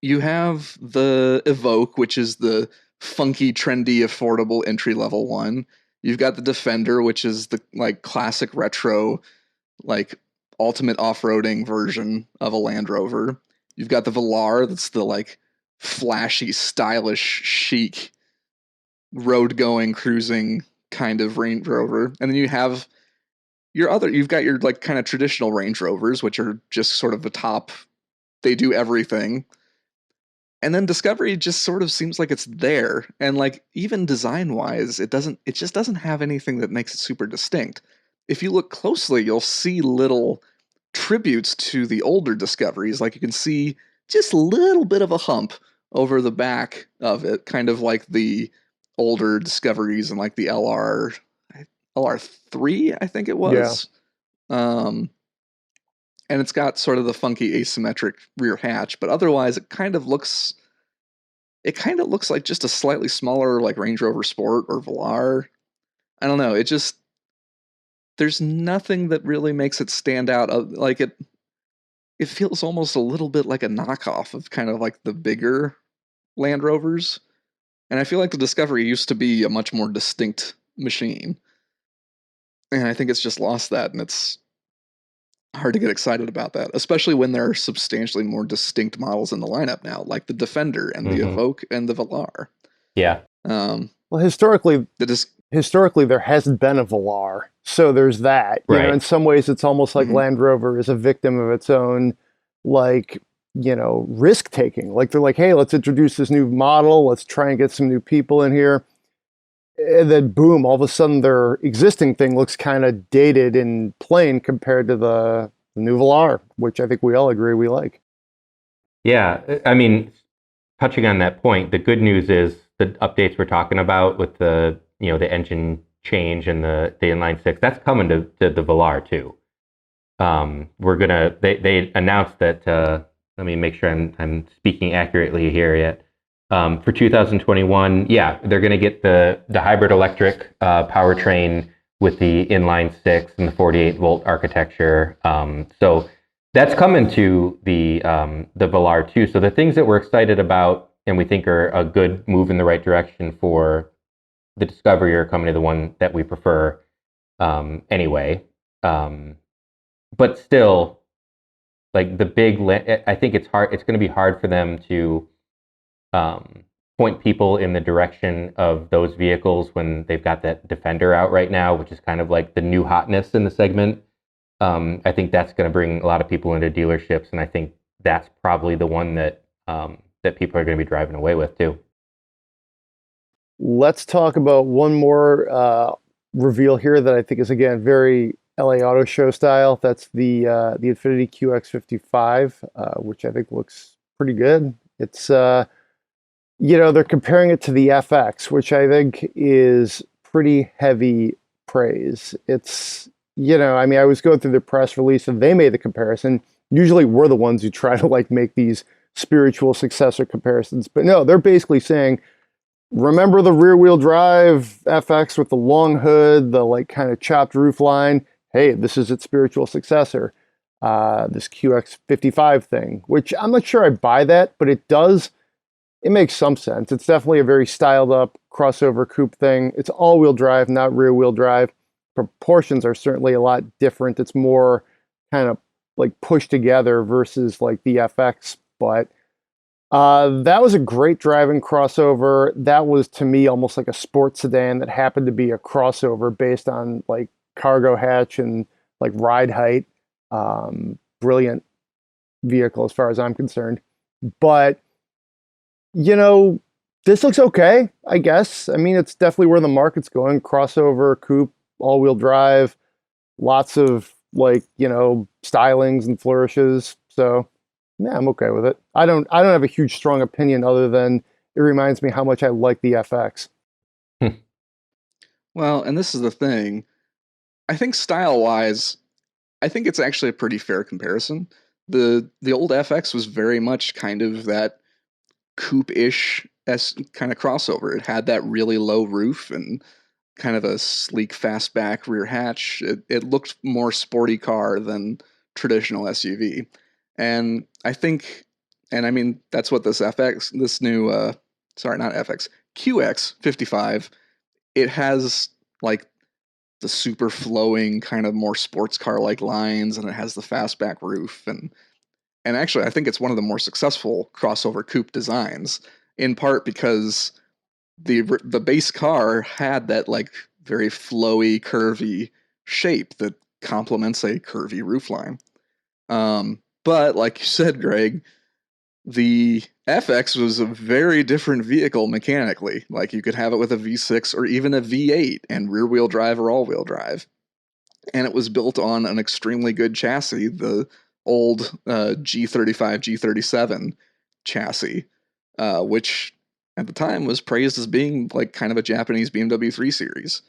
You have the Evoque, which is the funky, trendy, affordable entry-level one. You've got the Defender, which is the like classic retro, like ultimate off-roading version of a Land Rover. You've got the Velar, that's the like flashy, stylish, chic, road-going, cruising kind of Range Rover. And then you have you've got your like kind of traditional Range Rovers, which are just sort of the top, they do everything. And then Discovery just sort of seems like it's there. And like even design-wise, it just doesn't have anything that makes it super distinct. If you look closely, you'll see little tributes to the older Discoveries. Like you can see just a little bit of a hump over the back of it, kind of like the older Discoveries and like the LR3, I think it was. Yeah. And it's got sort of the funky asymmetric rear hatch, but otherwise it kind of looks like just a slightly smaller like Range Rover Sport or Velar. I don't know. There's nothing that really makes it stand out. Like it feels almost a little bit like a knockoff of kind of like the bigger Land Rovers. And I feel like the Discovery used to be a much more distinct machine. And I think it's just lost that, and it's hard to get excited about that, especially when there are substantially more distinct models in the lineup now, like the Defender and the Evoque and the Velar. Yeah. Well, historically there hasn't been a Velar, so there's that. You know, in some ways, it's almost like Land Rover is a victim of its own, like, you know, risk taking. Like they're like, hey, let's introduce this new model, let's try and get some new people in here. And then boom, all of a sudden their existing thing looks kind of dated and plain compared to the new Velar, which I think we all agree we like. Yeah, I mean, touching on that point, the good news is the updates we're talking about with the, you know, the engine change and the inline six, that's coming to the Velar too. They announced that, let me make sure I'm speaking accurately here yet. For 2021, yeah, they're going to get the hybrid electric powertrain with the inline six and the 48 volt architecture. So that's coming to the Velar too. So the things that we're excited about and we think are a good move in the right direction for the Discovery are coming to the one that we prefer anyway. But still, like the big, I think it's hard. It's going to be hard for them to point people in the direction of those vehicles when they've got that Defender out right now, which is kind of like the new hotness in the segment. I think that's going to bring a lot of people into dealerships, and I think that's probably the one that that people are going to be driving away with too. Let's talk about one more reveal here that I think is, again, very LA Auto Show style. That's the Infiniti Qx55, which I think looks pretty good. It's you know, they're comparing it to the FX, which I think is pretty heavy praise. It's, you know, I mean, I was going through the press release and they made the comparison. Usually we're the ones who try to like make these spiritual successor comparisons, but no, they're basically saying, remember the rear wheel drive FX with the long hood, the like kind of chopped roof line? Hey, this is its spiritual successor, this QX55 thing, which I'm not sure I buy that, but it makes some sense. It's definitely a very styled up crossover coupe thing. It's all-wheel drive, not rear-wheel drive. Proportions are certainly a lot different. It's more kind of like pushed together versus like the FX. But that was a great driving crossover. That was, to me, almost like a sports sedan that happened to be a crossover based on like cargo hatch and like ride height. Brilliant vehicle as far as I'm concerned. But you know, this looks okay, I guess. I mean, it's definitely where the market's going. Crossover, coupe, all-wheel drive, lots of like, you know, stylings and flourishes. So, yeah, I'm okay with it. I don't have a huge strong opinion other than it reminds me how much I like the FX. Well, and this is the thing. I think style-wise, I think it's actually a pretty fair comparison. The old FX was very much kind of that coupe-ish kind of crossover. It had that really low roof and kind of a sleek fastback rear hatch. It looked more sporty car than traditional SUV. And I think, and I mean, that's what this new, sorry, not FX, QX55, it has like the super flowing kind of more sports car like lines, and it has the fastback roof, and actually I think it's one of the more successful crossover coupe designs, in part because the base car had that like very flowy, curvy shape that complements a curvy roofline. But like you said, Greg, the FX was a very different vehicle mechanically. Like you could have it with a V6 or even a V8 and rear wheel drive or all wheel drive. And it was built on an extremely good chassis, the old G35, G37 chassis, which at the time was praised as being like kind of a Japanese BMW 3 Series.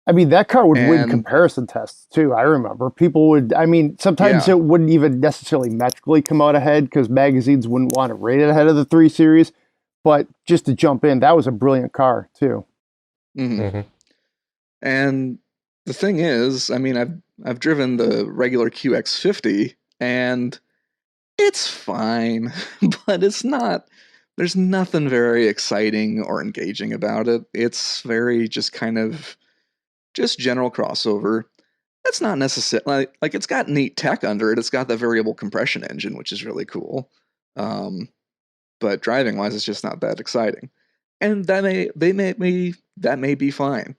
I mean, that car would win And- comparison tests too. I remember people would, I mean, sometimes Yeah. it wouldn't even necessarily metrically come out ahead because magazines wouldn't want to rate it ahead of the 3 Series. But just to jump in, that was a brilliant car too. And the thing is, I mean, I've driven the regular QX50 and it's fine, but it's not. There's nothing very exciting or engaging about it. It's very just kind of just general crossover. It's not necessarily like it's got neat tech under it. It's got the variable compression engine, which is really cool. But driving wise, it's just not that exciting. And that may be fine.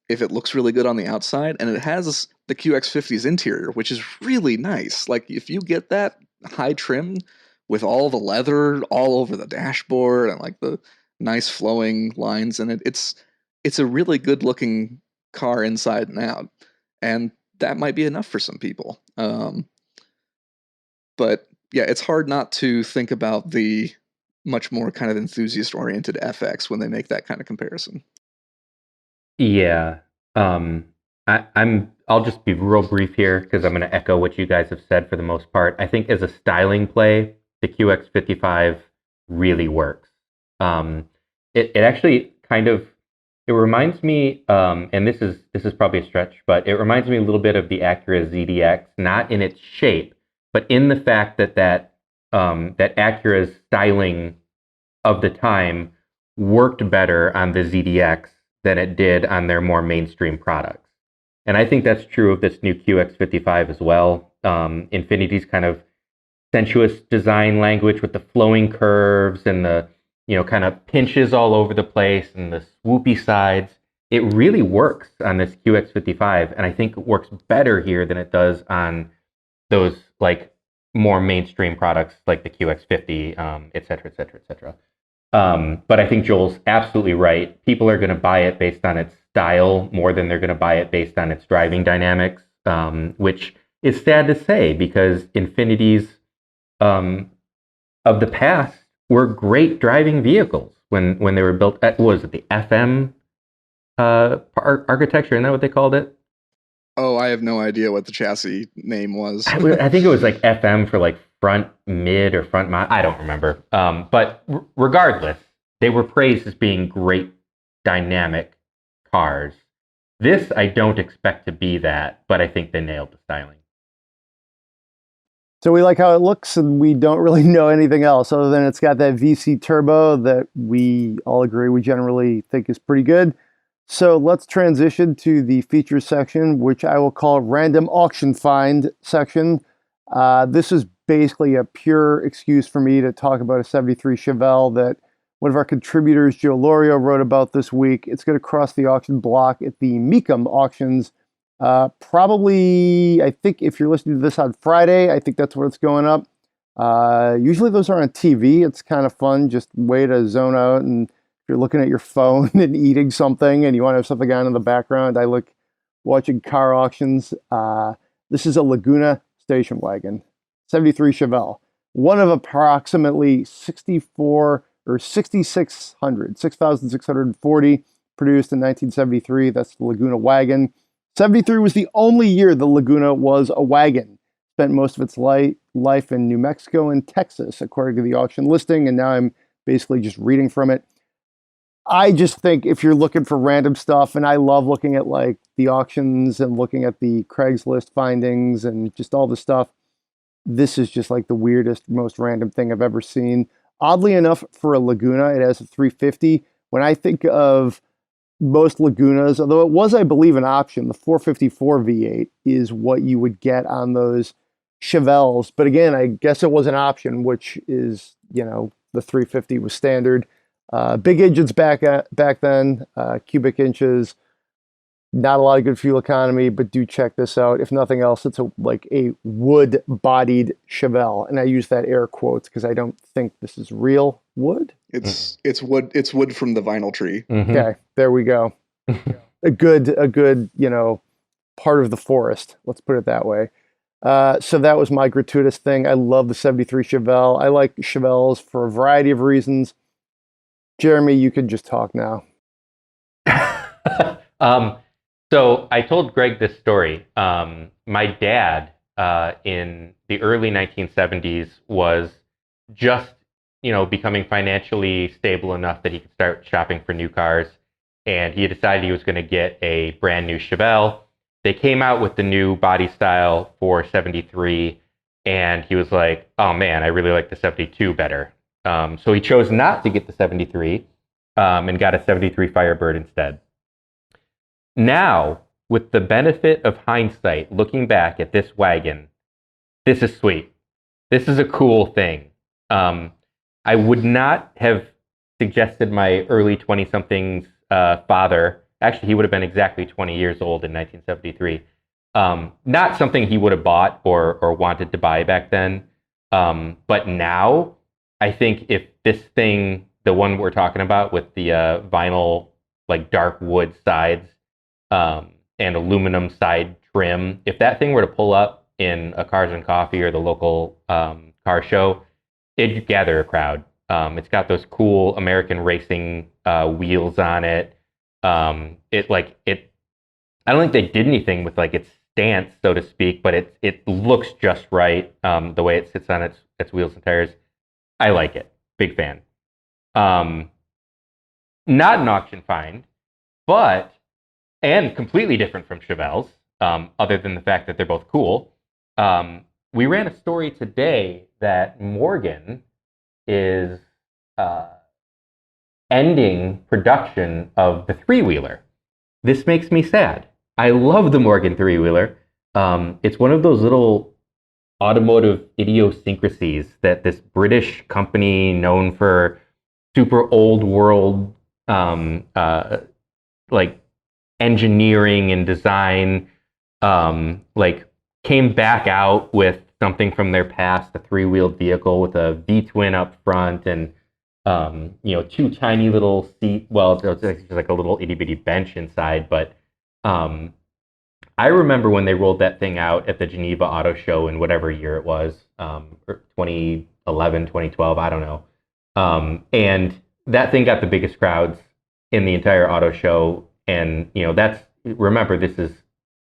If it looks really good on the outside, and it has the QX50's interior, which is really nice. Like if you get that high trim with all the leather all over the dashboard and like the nice flowing lines in it, it's a really good looking car inside and out, and that might be enough for some people. But yeah, it's hard not to think about the much more kind of enthusiast oriented FX when they make that kind of comparison. Yeah. I'll just be real brief here because I'm going to echo what you guys have said for the most part. I think as a styling play, the QX55 really works. It actually kind of, it reminds me, and this is probably a stretch, but it reminds me a little bit of the Acura ZDX, not in its shape, but in the fact that Acura's styling of the time worked better on the ZDX than it did on their more mainstream products. And I think that's true of this new QX55 as well. Infiniti's kind of sensuous design language with the flowing curves and the, kind of pinches all over the place and the swoopy sides. It really works on this QX55, and I think it works better here than it does on those like more mainstream products like the QX50, et cetera, et cetera, et cetera. But I think Joel's absolutely right. People are going to buy it based on its style more than they're going to buy it based on its driving dynamics, which is sad to say because Infinitis of the past were great driving vehicles when they were built at, what was it, the FM architecture? Isn't that what they called it? Oh, I have no idea what the chassis name was. I think it was like FM for like front mid or front mod. I don't remember. But regardless, they were praised as being great dynamic cars. This I don't expect to be that, but I think they nailed the styling. So we like how it looks, and we don't really know anything else other than it's got that VC turbo that we all agree we generally think is pretty good. So let's transition to the features section, which I will call random auction find section. This is basically a pure excuse for me to talk about a 73 Chevelle that one of our contributors, Joe Lorio, wrote about this week. It's going to cross the auction block at the Mecum auctions. Probably, I think if you're listening to this on Friday, I think that's when it's going up. Usually those are on TV. It's kind of fun, just way to zone out. And if you're looking at your phone and eating something and you want to have something on in the background, I like watching car auctions. This is a Laguna station wagon, 73 Chevelle, one of approximately 64 or 6,640 produced in 1973. That's the Laguna wagon. 73 was the only year the Laguna was a wagon. Spent most of its life in New Mexico and Texas, according to the auction listing, and now I'm basically just reading from it. I just think if you're looking for random stuff, and I love looking at like the auctions and looking at the Craigslist findings and just all the stuff, this is just like the weirdest, most random thing I've ever seen. Oddly enough, for a Laguna, it has a 350. When I think of most Lagunas, although it was, I believe, an option. The 454 V8 is what you would get on those Chevelles. But again, I guess it was an option, which is, the 350 was standard. Big engines back then, cubic inches. Not a lot of good fuel economy, but do check this out. If nothing else, it's like a wood-bodied Chevelle, and I use that air quotes because I don't think this is real wood. It's wood. It's wood from the vinyl tree. Mm-hmm. Okay, there we go. a good part of the forest. Let's put it that way. So that was my gratuitous thing. I love the '73 Chevelle. I like Chevelles for a variety of reasons. Jeremy, you can just talk now. So I told Greg this story. My dad, in the early 1970s, was just, becoming financially stable enough that he could start shopping for new cars. And he decided he was going to get a brand new Chevelle. They came out with the new body style for '73, and he was like, oh man, I really like the '72 better. So he chose not to get the '73 and got a '73 Firebird instead. Now, with the benefit of hindsight, looking back at this wagon, this is sweet. This is a cool thing. I would not have suggested my early 20-something's father, actually he would have been exactly 20 years old in 1973, not something he would have bought or wanted to buy back then. But now, I think if this thing, the one we're talking about with the vinyl, like dark wood sides, and aluminum side trim, if that thing were to pull up in a Cars and Coffee or the local car show, it'd gather a crowd. It's got those cool American racing wheels on it. I don't think they did anything with like its stance, so to speak, but it looks just right, the way it sits on its wheels and tires. I like it. Big fan. Not an auction find, but and completely different from Chevelles, other than the fact that they're both cool. We ran a story today that Morgan is ending production of the three-wheeler. This makes me sad. I love the Morgan three-wheeler. It's one of those little automotive idiosyncrasies that this British company known for super old world like engineering and design came back out with something from their past, a three-wheeled vehicle with a V-twin up front and two tiny little seat. Well, it's just like a little itty-bitty bench inside, but I remember when they rolled that thing out at the Geneva Auto Show in whatever year it was, 2011, 2012, I don't know. And that thing got the biggest crowds in the entire auto show. And, remember, this is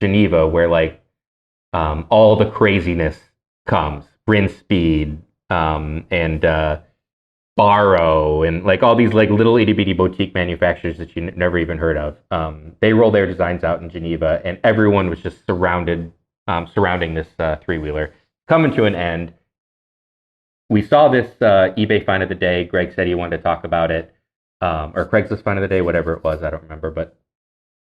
Geneva where all the craziness comes. Bryn Speed and Barrow and all these little itty bitty boutique manufacturers that you never even heard of. They roll their designs out in Geneva, and everyone was just surrounding this three-wheeler. Coming to an end. We saw this eBay find of the day. Greg said he wanted to talk about it, or Craigslist find of the day, whatever it was. I don't remember, but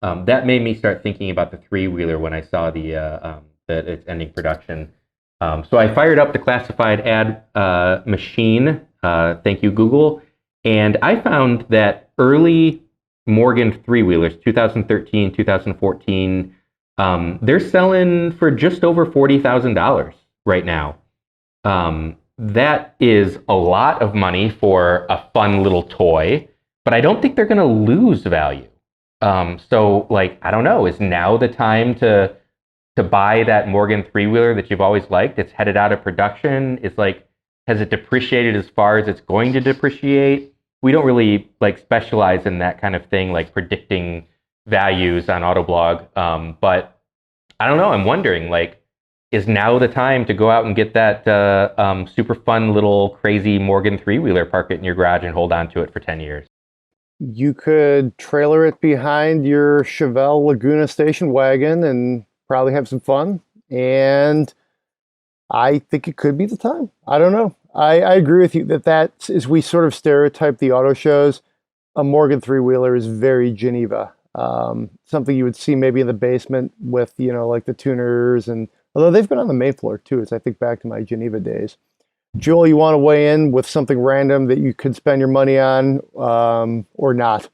that made me start thinking about the three-wheeler when I saw that it's ending production. So I fired up the classified ad machine. Thank you, Google. And I found that early Morgan three-wheelers, 2013, 2014, they're selling for just over $40,000 right now. That is a lot of money for a fun little toy, but I don't think they're going to lose value. So I don't know, is now the time to buy that Morgan three-wheeler that you've always liked? It's headed out of production. It's has it depreciated as far as it's going to depreciate? We don't really specialize in that kind of thing, predicting values on Autoblog. But I don't know. I'm wondering, is now the time to go out and get that super fun little crazy Morgan three-wheeler, park it in your garage and hold on to it for 10 years? You could trailer it behind your Chevelle Laguna station wagon and probably have some fun. And I think it could be the time. I don't know. I agree with you that as we sort of stereotype the auto shows, a Morgan three-wheeler is very Geneva. Something you would see maybe in the basement with, like the tuners, and although they've been on the main floor too, as I think back to my Geneva days. Joel, you want to weigh in with something random that you could spend your money on, or not?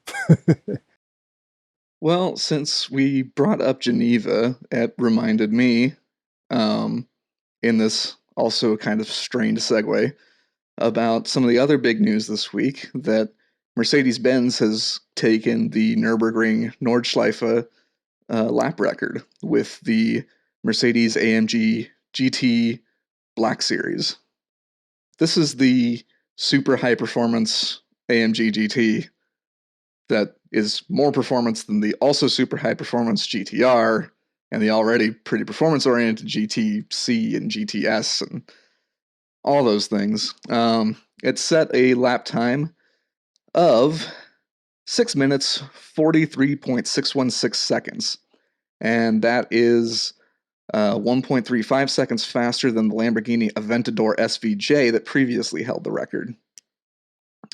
Well, since we brought up Geneva, it reminded me, in this also kind of strange segue, about some of the other big news this week that Mercedes-Benz has taken the Nurburgring Nordschleife lap record with the Mercedes AMG GT Black Series. This is the super high performance AMG GT that is more performance than the also super high performance GTR and the already pretty performance oriented GTC and GTS and all those things. It set a lap time of 6 minutes 43.616 seconds, and that is 1.35 seconds faster than the Lamborghini Aventador SVJ that previously held the record.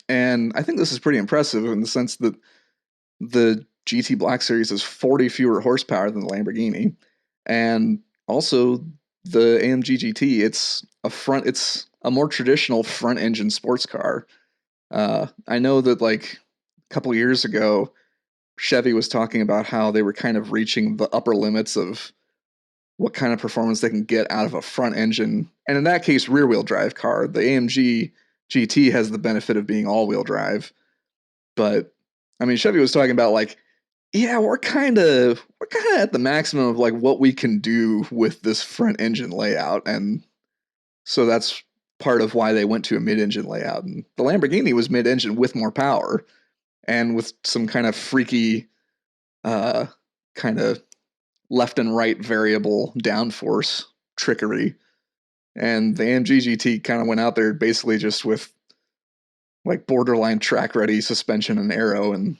And I think this is pretty impressive in the sense that the GT Black Series is 40 fewer horsepower than the Lamborghini, and also the AMG GT. It's a more traditional front engine sports car. I know that like a couple years ago, Chevy was talking about how they were kind of reaching the upper limits of what kind of performance they can get out of a front engine, and in that case, rear wheel drive car. The AMG GT has the benefit of being all wheel drive, but I mean, Chevy was talking about like, yeah, we're kind of at the maximum of like what we can do with this front engine layout, and so that's part of why they went to a mid-engine layout. And the Lamborghini was mid-engine with more power and with some kind of freaky, kind of left and right variable downforce trickery. And the AMG GT kind of went out there basically just with like borderline track ready suspension and aero and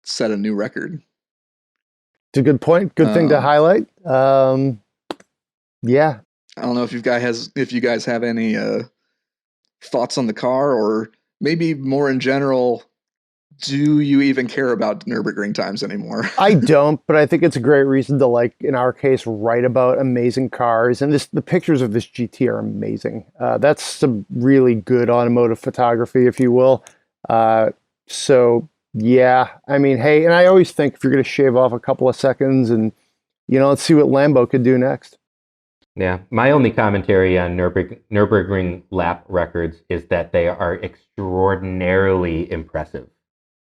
set a new record. It's a good point. Good thing to highlight. Yeah. I don't know if you guys have any thoughts on the car, or maybe more in general, do you even care about Nurburgring times anymore? I don't, but I think it's a great reason to, like, in our case, write about amazing cars. And the pictures of this GT are amazing. That's some really good automotive photography, if you will. So yeah, I mean, hey, and I always think if you're going to shave off a couple of seconds and, let's see what Lambo could do next. Yeah, my only commentary on Nürburgring lap records is that they are extraordinarily impressive.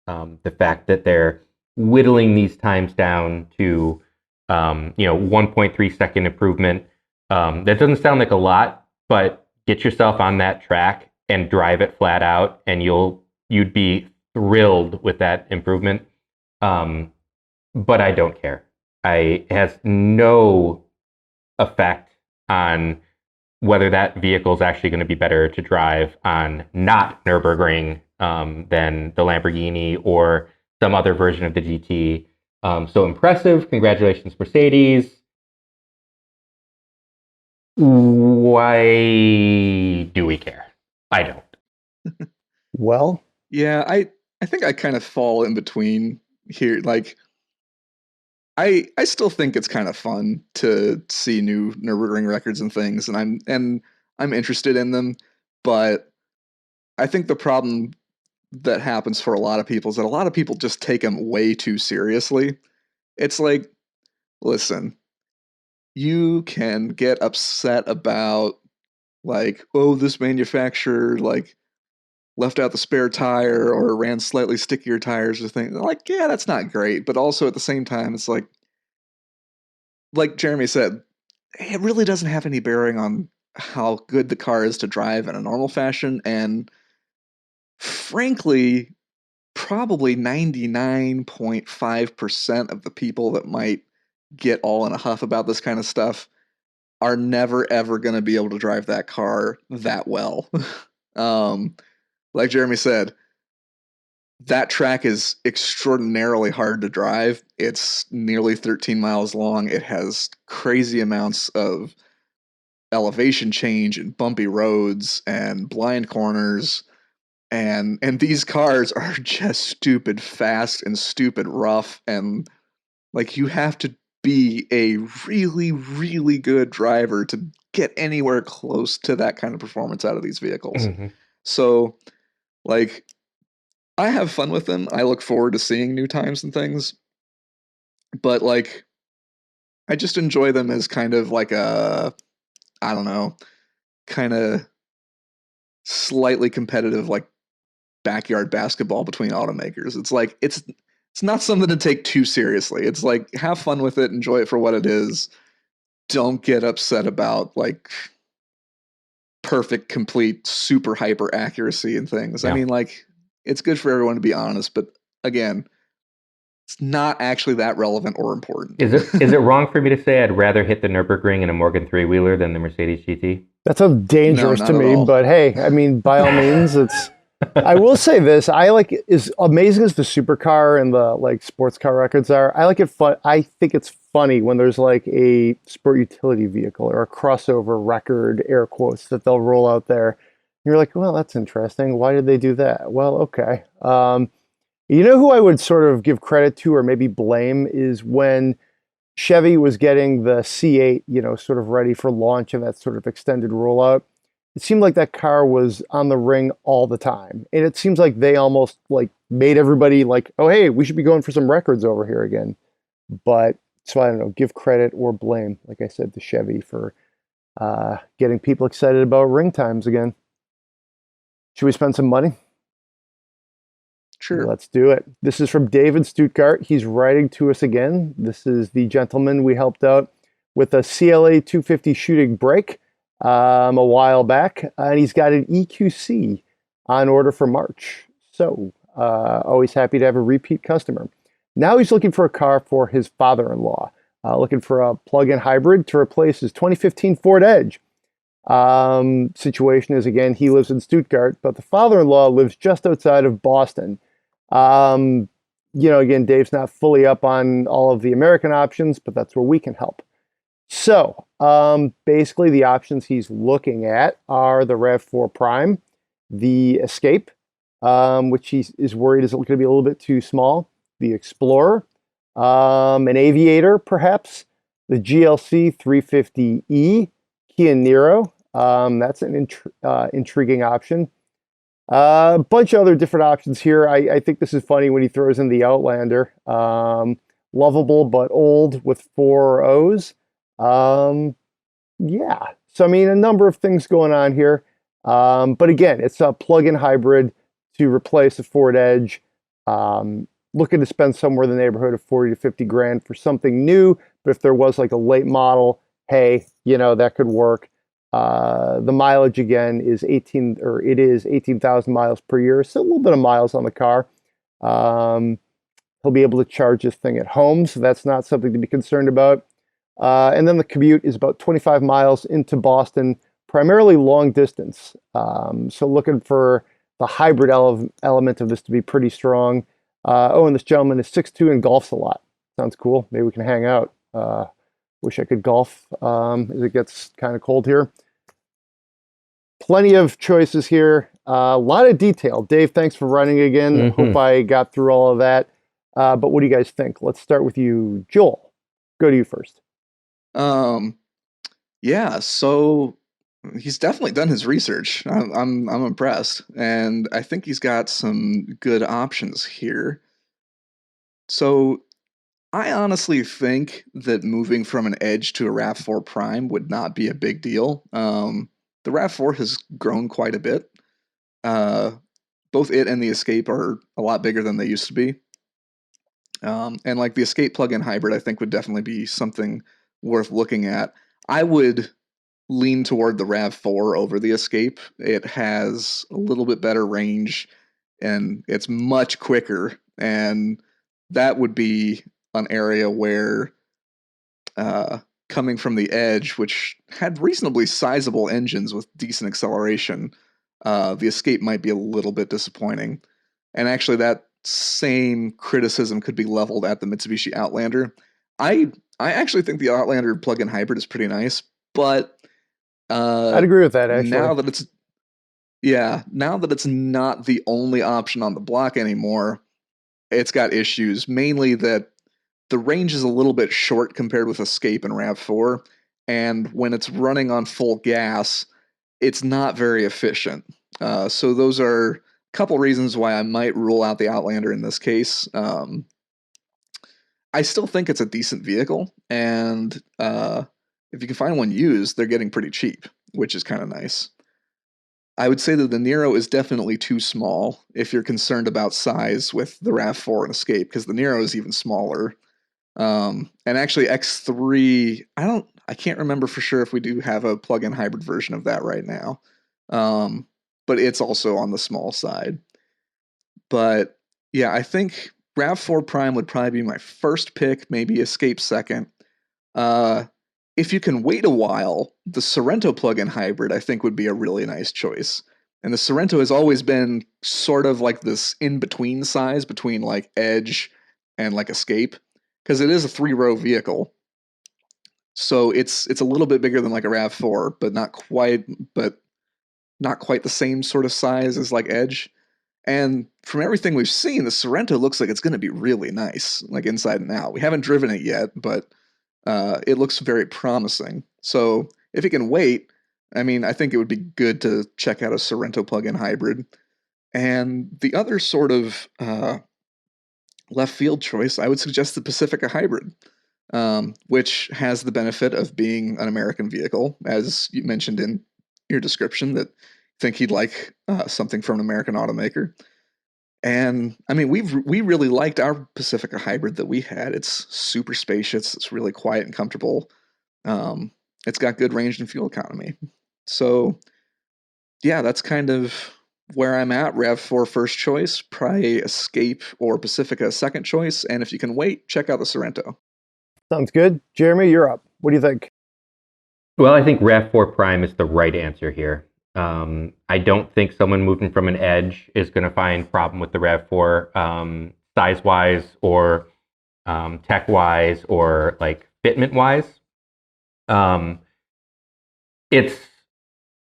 The fact that they're whittling these times down to, 1.3 second improvement. That doesn't sound like a lot, but get yourself on that track and drive it flat out, and you'd be thrilled with that improvement. But I don't care. It has no effect on whether that vehicle is actually going to be better to drive on not Nürburgring than the Lamborghini or some other version of the GT. So impressive. Congratulations, Mercedes. Why do we care? I don't. Well, yeah, I think I kind of fall in between here. Like, I still think it's kind of fun to see new Nürburgring records and things, and I'm interested in them, but I think the problem that happens for a lot of people is that a lot of people just take them way too seriously. It's like, listen, you can get upset about like, oh, this manufacturer like left out the spare tire or ran slightly stickier tires or things. Like, yeah, that's not great, but also at the same time, it's like Jeremy said, it really doesn't have any bearing on how good the car is to drive in a normal fashion. And frankly, probably 99.5% of the people that might get all in a huff about this kind of stuff are never, ever going to be able to drive that car that well. Like Jeremy said, that track is extraordinarily hard to drive. It's nearly 13 miles long. It has crazy amounts of elevation change and bumpy roads and blind corners. and these cars are just stupid fast and stupid rough, and like you have to be a really, really good driver to get anywhere close to that kind of performance out of these vehicles. Mhm. So, like, I have fun with them. I look forward to seeing new times and things, but like, I just enjoy them as kind of like a, I don't know, kind of slightly competitive, like backyard basketball between automakers. It's like it's not something to take too seriously. It's like have fun with it, enjoy it for what it is. Don't get upset about like perfect, complete, super hyper accuracy and things. I Yeah. mean, like it's good for everyone to be honest, but again, it's not actually that relevant or important. Is it wrong for me to say I'd rather hit the Nurburgring in a Morgan three-wheeler than the Mercedes GT? That sounds dangerous No, to not at me, all. but hey, I mean, by all means, it's. I will say this: I like as amazing as the supercar and the like sports car records are. I like it fun. I think it's funny when there's like a sport utility vehicle or a crossover record, air quotes, that they'll roll out there. You're like, well, that's interesting. Why did they do that? Well, okay. You know who I would sort of give credit to or maybe blame is when Chevy was getting the C8, you know, sort of ready for launch and that sort of extended rollout. It seemed like that car was on the ring all the time. And it seems like they almost like made everybody like, oh, hey, we should be going for some records over here again. But so I don't know, give credit or blame, like I said, to Chevy for getting people excited about ring times again. Should we spend some money? Sure. Let's do it. This is from David Stuttgart. He's writing to us again. This is the gentleman we helped out with a CLA 250 shooting brake a while back. And he's got an EQC on order for March. So always happy to have a repeat customer. Now he's looking for a car for his father-in-law, looking for a plug-in hybrid to replace his 2015 Ford Edge. Situation is, again, he lives in Stuttgart, but the father-in-law lives just outside of Boston. You know, again, Dave's not fully up on all of the American options, but that's where we can help. So, basically the options he's looking at are the RAV4 Prime, the Escape, which he is worried is going to be a little bit too small, the Explorer, an Aviator, perhaps, the GLC 350E, Kia Niro. That's an intriguing option. A bunch of other different options here. I think this is funny when he throws in the Outlander. Lovable but old with 4 O's. Yeah. So, I mean, a number of things going on here. But again, it's a plug-in hybrid to replace a Ford Edge. Looking to spend somewhere in the neighborhood of 40 to 50 grand for something new. But if there was like a late model, hey, you know, that could work. The mileage again is 18,000 miles per year. So a little bit of miles on the car. He'll be able to charge this thing at home, so that's not something to be concerned about. And then the commute is about 25 miles into Boston, primarily long distance. So looking for the hybrid element of this to be pretty strong. And this gentleman is 6'2" and golfs a lot. Sounds cool. Maybe we can hang out. Wish I could golf as it gets kind of cold here. Plenty of choices here. A lot of detail. Dave, thanks for running again. Hope I got through all of that. But what do you guys think? Let's start with you, Joel. Go to you first. Yeah, so he's definitely done his research. I'm impressed, and I think he's got some good options here. So I honestly think that moving from an Edge to a RAV4 Prime would not be a big deal. The RAV4 has grown quite a bit. Both it and the Escape are a lot bigger than they used to be. And like the Escape plug-in hybrid, I think would definitely be something worth looking at. I would lean toward the RAV4 over the Escape. It has a little bit better range, and it's much quicker, and that would be an area where coming from the Edge, which had reasonably sizable engines with decent acceleration, the Escape might be a little bit disappointing. And actually that same criticism could be leveled at the Mitsubishi Outlander. I actually think the Outlander plug-in hybrid is pretty nice, but I'd agree with that, actually. Yeah, now that it's not the only option on the block anymore, it's got issues. Mainly that the range is a little bit short compared with Escape and RAV4, and when it's running on full gas, it's not very efficient. So those are a couple reasons why I might rule out the Outlander in this case. I still think it's a decent vehicle, and if you can find one used, they're getting pretty cheap, which is kind of nice. I would say that the Nero is definitely too small if you're concerned about size with the RAV4 and Escape, because the Nero is even smaller. And actually, X3, I can't remember for sure if we do have a plug-in hybrid version of that right now, but it's also on the small side. But yeah, I think RAV4 Prime would probably be my first pick, maybe Escape second. If you can wait a while, the Sorento plug-in hybrid I think would be a really nice choice. And the Sorento has always been sort of like this in-between size between like Edge and like Escape, because it is a 3-row vehicle. So it's a little bit bigger than like a RAV4, but not quite the same sort of size as like Edge. And from everything we've seen, the Sorento looks like it's going to be really nice, like inside and out. We haven't driven it yet, but it looks very promising. So if it can wait, I mean, I think it would be good to check out a Sorento plug-in hybrid. And the other sort of left field choice, I would suggest the Pacifica Hybrid, which has the benefit of being an American vehicle, as you mentioned in your description, that think he'd like something from an American automaker. And I mean, we really liked our Pacifica Hybrid that we had. It's super spacious. It's really quiet and comfortable. It's got good range and fuel economy. So yeah, that's kind of where I'm at. RAV4 first choice, probably Escape or Pacifica second choice. And if you can wait, check out the Sorento. Sounds good. Jeremy, you're up. What do you think? Well, I think RAV4 Prime is the right answer here. I don't think someone moving from an Edge is going to find problem with the RAV4 size-wise or tech-wise or like fitment-wise. I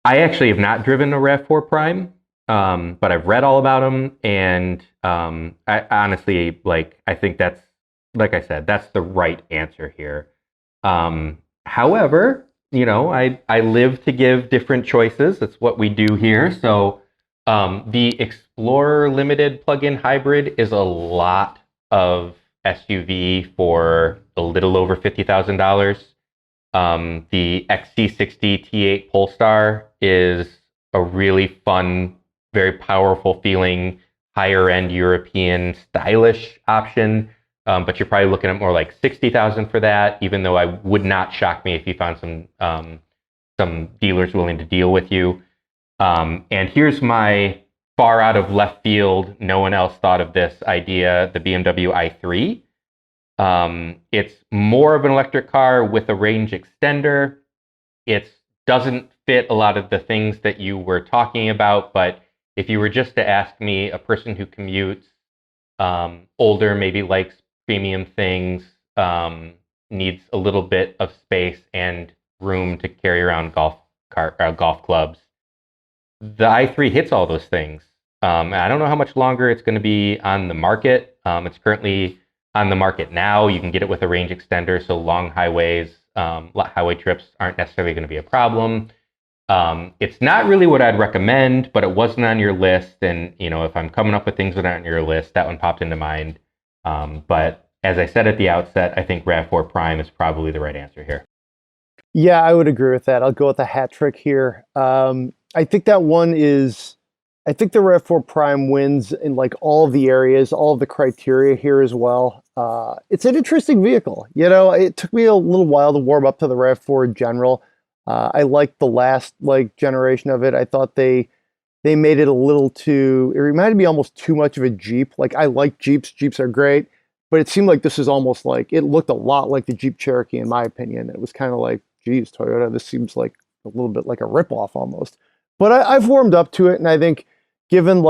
actually have not driven a RAV4 Prime, but I've read all about them, and I honestly I think that's, like I said, that's the right answer here. However, I live to give different choices. That's what we do here. So the Explorer Limited plug-in hybrid is a lot of SUV for a little over $50,000. The XC60 T8 Polestar is a really fun, very powerful feeling, higher end European stylish option. But you're probably looking at more like $60,000 for that, even though I would not shock me if you found some dealers willing to deal with you. And here's my far out of left field, no one else thought of this idea, the BMW i3. It's more of an electric car with a range extender. It doesn't fit a lot of the things that you were talking about, but if you were just to ask me, a person who commutes, older, maybe likes premium things, needs a little bit of space and room to carry around golf clubs, the i3 hits all those things. I don't know how much longer it's going to be on the market. It's currently on the market now. You can get it with a range extender, so long highway trips aren't necessarily going to be a problem. It's not really what I'd recommend, but it wasn't on your list. And if I'm coming up with things that aren't on your list, that one popped into mind. But as I said at the outset, I think RAV4 Prime is probably the right answer here. Yeah, I would agree with that. I'll go with a hat trick here. I think that one is, I think the RAV4 Prime wins in like all of the areas, all of the criteria here as well. It's an interesting vehicle. It took me a little while to warm up to the RAV4 in general. I liked the last generation of it. I thought they made it a little too, it reminded me almost too much of a Jeep. Like, I like Jeeps. Jeeps are great. But it seemed like this is almost like, it looked a lot like the Jeep Cherokee in my opinion. It was kind of like, geez, Toyota, this seems like a little bit like a ripoff almost. But I've warmed up to it, and I think given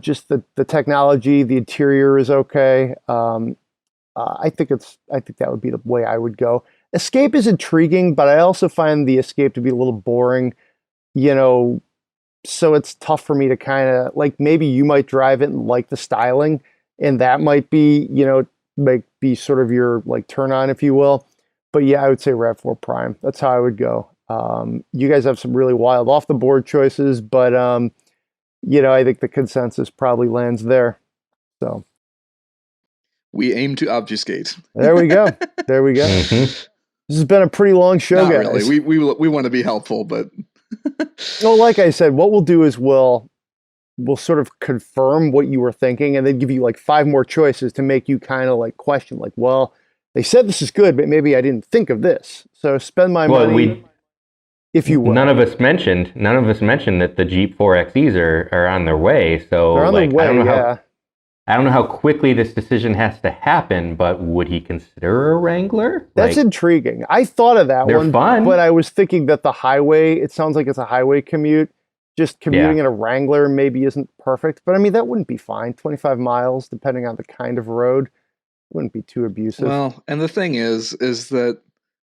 just the technology, the interior is okay. I think that would be the way I would go. Escape is intriguing, but I also find the Escape to be a little boring. so it's tough for me to kind of like, maybe you might drive it and like the styling, and that might be, might be sort of your like turn on, if you will. But yeah, I would say RAV4 Prime. That's how I would go. You guys have some really wild off the board choices, but I think the consensus probably lands there. So we aim to obfuscate. there we go. There we go. Mhm. This has been a pretty long show, Not guys. really. We want to be helpful, but Well, like I said, what we'll do is we'll sort of confirm what you were thinking, and then give you like 5 more choices to make you kind of like question, like, well, they said this is good, but maybe I didn't think of this. So spend my money, if you will. None of us mentioned that the Jeep 4XEs are on their way. So They're on their way, I don't know how quickly this decision has to happen, but would he consider a Wrangler? That's intriguing. I thought of that they're one, fun. but I was thinking that the highway, it sounds like it's a highway commute. Just commuting in a Wrangler maybe isn't perfect, but I mean, that wouldn't be fine. 25 miles, depending on the kind of road, wouldn't be too abusive. well, and the thing is that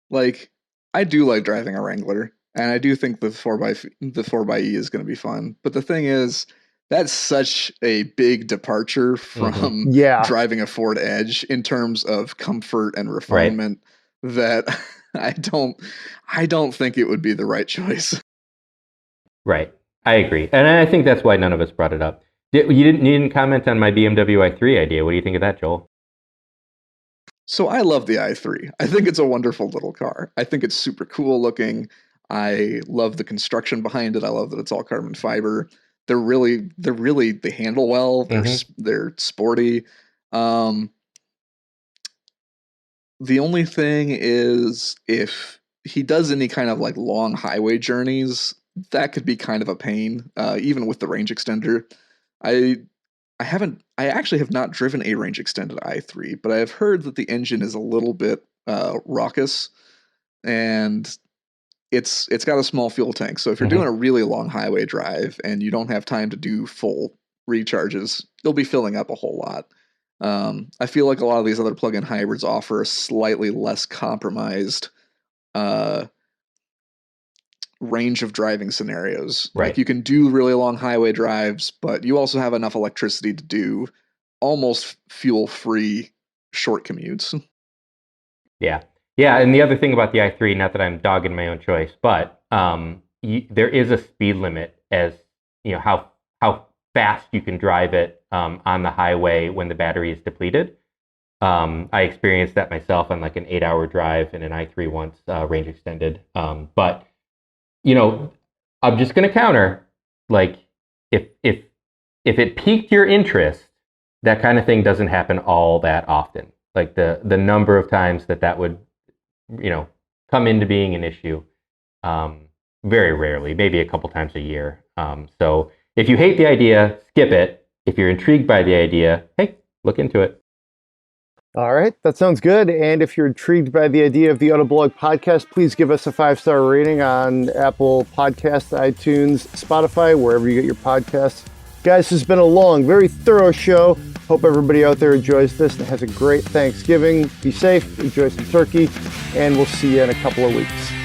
like I do like driving a Wrangler, and I do think the 4xe is going to be fun. But the thing is, that's such a big departure from driving a Ford Edge in terms of comfort and refinement that I don't think it would be the right choice. Right. I agree. And I think that's why none of us brought it up. You didn't comment on my BMW i3 idea. What do you think of that, Joel? So I love the i3. I think it's a wonderful little car. I think it's super cool looking. I love the construction behind it. I love that it's all carbon fiber. They handle well. They're sporty. The only thing is, if he does any kind of like long highway journeys, that could be kind of a pain, even with the range extender. I actually have not driven a range extended i3, but I have heard that the engine is a little bit raucous, and it's got a small fuel tank. So if you're doing a really long highway drive and you don't have time to do full recharges, you'll be filling up a whole lot. I feel like a lot of these other plug-in hybrids offer a slightly less compromised range of driving scenarios. Right. Like you can do really long highway drives, but you also have enough electricity to do almost fuel-free short commutes. Yeah. Yeah, and the other thing about the i3, not that I'm dogging my own choice, but there is a speed limit as how fast you can drive it on the highway when the battery is depleted. I experienced that myself on like an 8-hour drive in an i3 once, range extended. But I'm just going to counter, like if it piqued your interest, that kind of thing doesn't happen all that often. Like the number of times that would come into being an issue, very rarely, maybe a couple times a year. So if you hate the idea, skip it. If you're intrigued by the idea, hey, look into it. All right, that sounds good. And if you're intrigued by the idea of the Autoblog Podcast, please give us a 5-star rating on Apple Podcasts, iTunes, Spotify, wherever you get your podcasts. Guys, this has been a long, very thorough show. Hope everybody out there enjoys this and has a great Thanksgiving. Be safe, enjoy some turkey, and we'll see you in a couple of weeks.